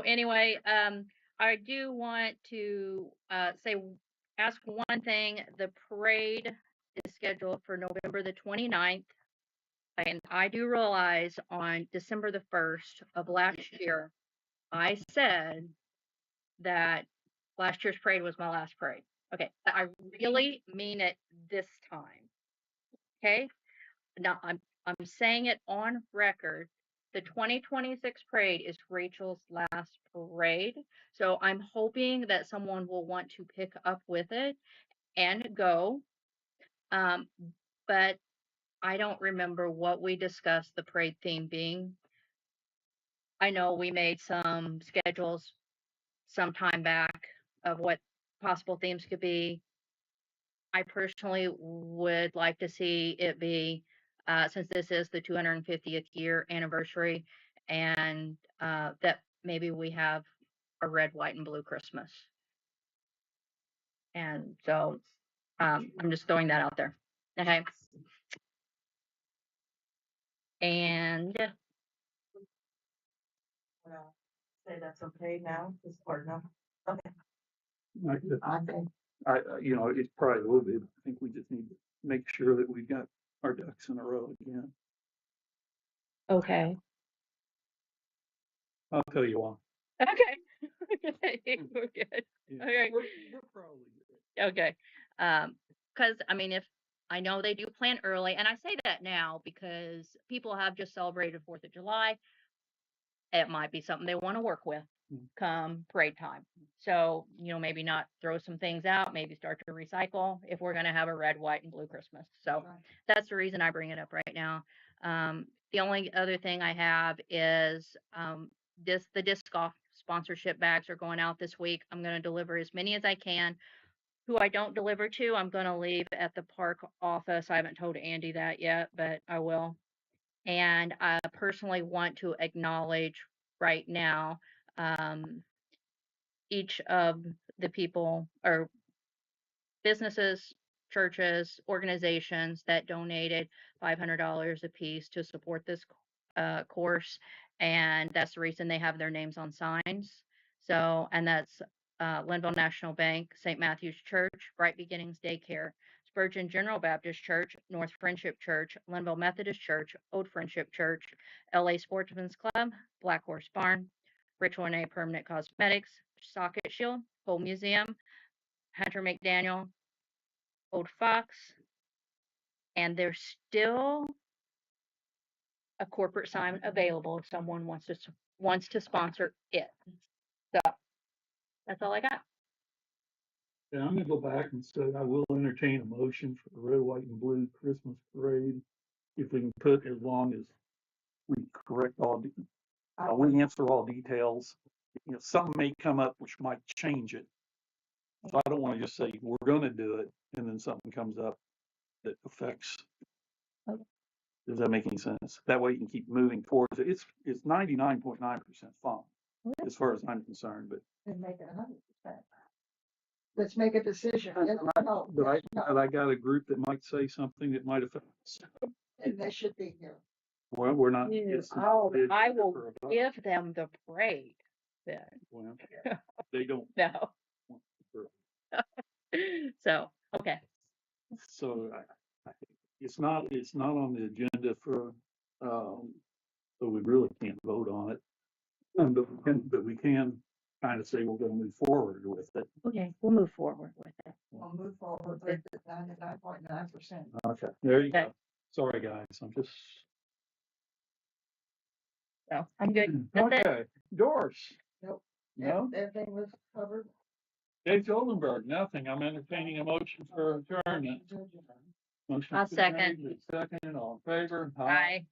anyway, I do want to ask one thing. The parade is scheduled for November the 29th. And I do realize on December the 1st of last year, I said that last year's parade was my last parade. Okay, I really mean it this time. Okay, now I'm saying it on record. The 2026 parade is Rachel's last parade, so I'm hoping that someone will want to pick up with it and go. Um, but I don't remember what we discussed the parade theme being. I know we made some schedules some time back of what possible themes could be. I personally would like to see it be, since this is the 250th year anniversary, and that maybe we have a red, white, and blue Christmas. And so I'm just throwing that out there. Okay. And Well, say that's okay now, this part now. Okay. I think, You know, it probably will be. I think we just need to make sure that we've got our ducks in a row again. okay. I'll tell you why. Okay. Okay. We're good. Yeah. Okay. We're probably good. Okay. Because I mean, if I know they do plan early, and I say that now because people have just celebrated 4th of July. It might be something they want to work with come parade time. So, maybe not throw some things out, maybe start to recycle if we're going to have a red, white, and blue Christmas. So that's the reason I bring it up right now. The only other thing I have is the disc golf sponsorship bags are going out this week. I'm going to deliver as many as I can. Who I don't deliver to, I'm going to leave at the park office. I haven't told Andy that yet, but I will. And I personally want to acknowledge right now each of the people or businesses, churches, organizations that donated $500 a piece to support this course. And that's the reason they have their names on signs. So, and that's Lynnville National Bank, St. Matthew's Church, Bright Beginnings Daycare, Spurgeon General Baptist Church, North Friendship Church, Lynnville Methodist Church, Old Friendship Church, LA Sportsman's Club, Black Horse Barn, Rachel and A Permanent Cosmetics, Socket Shield, Whole Museum, Hunter McDaniel, Old Fox, and there's still a corporate sign available if someone wants to sponsor it. So that's all I got. Yeah, I'm gonna go back and say I will entertain a motion for the red, white, and blue Christmas parade. If we can put, as long as we correct we answer all details. Something may come up which might change it. So I don't want to just say we're gonna do it and then something comes up that affects. Does that make any sense? That way you can keep moving towards it. It's 99.9% fun as far as I'm concerned, but. and make it 100%. Let's make a decision. Yes, no, But no, I got a group that might say something that might affect us. and they should be here. Well, we're not. I will give them the parade then. Well, they don't. No. So, okay. So it's not on the agenda for, so we really can't vote on it. But we can kind of say we're gonna move forward with it. Okay, we'll move forward with it. We'll move forward with 99.9%. Okay, there you Okay. go. Sorry, guys, I'm just. So I'm good. That's it. Okay, Doris. Nope. No? Everything was covered. Dave Goldenberg, nothing. I'm entertaining a motion for adjournment. Motion I'll to second. adjourn, second, all in favor? Bye.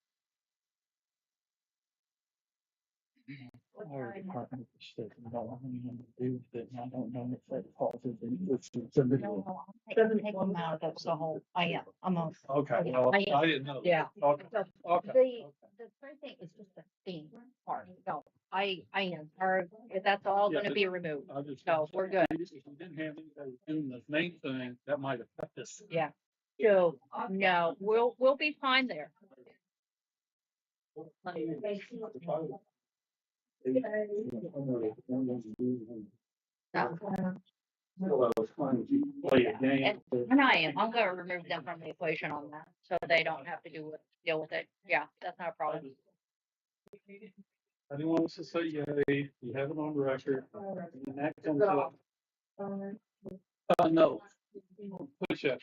Fire department is taking a lot of money to do that, and I don't know if that causes any issues. Somebody will- Take them out, that's the whole, I'm on. Okay, well, I didn't know. Yeah. Okay, okay. The third thing is just the theme part. No, I am, or if that's all gonna be removed. I just. No, we're good. If you didn't have anybody doing the main thing, that might affect us. Yeah. So, no, we'll be fine there. And I am. I'm gonna remove them from the equation on that, so they don't have to deal with it. Yeah, that's not a problem. I didn't want to say yay, you have it on record, and that comes up. No. Push up.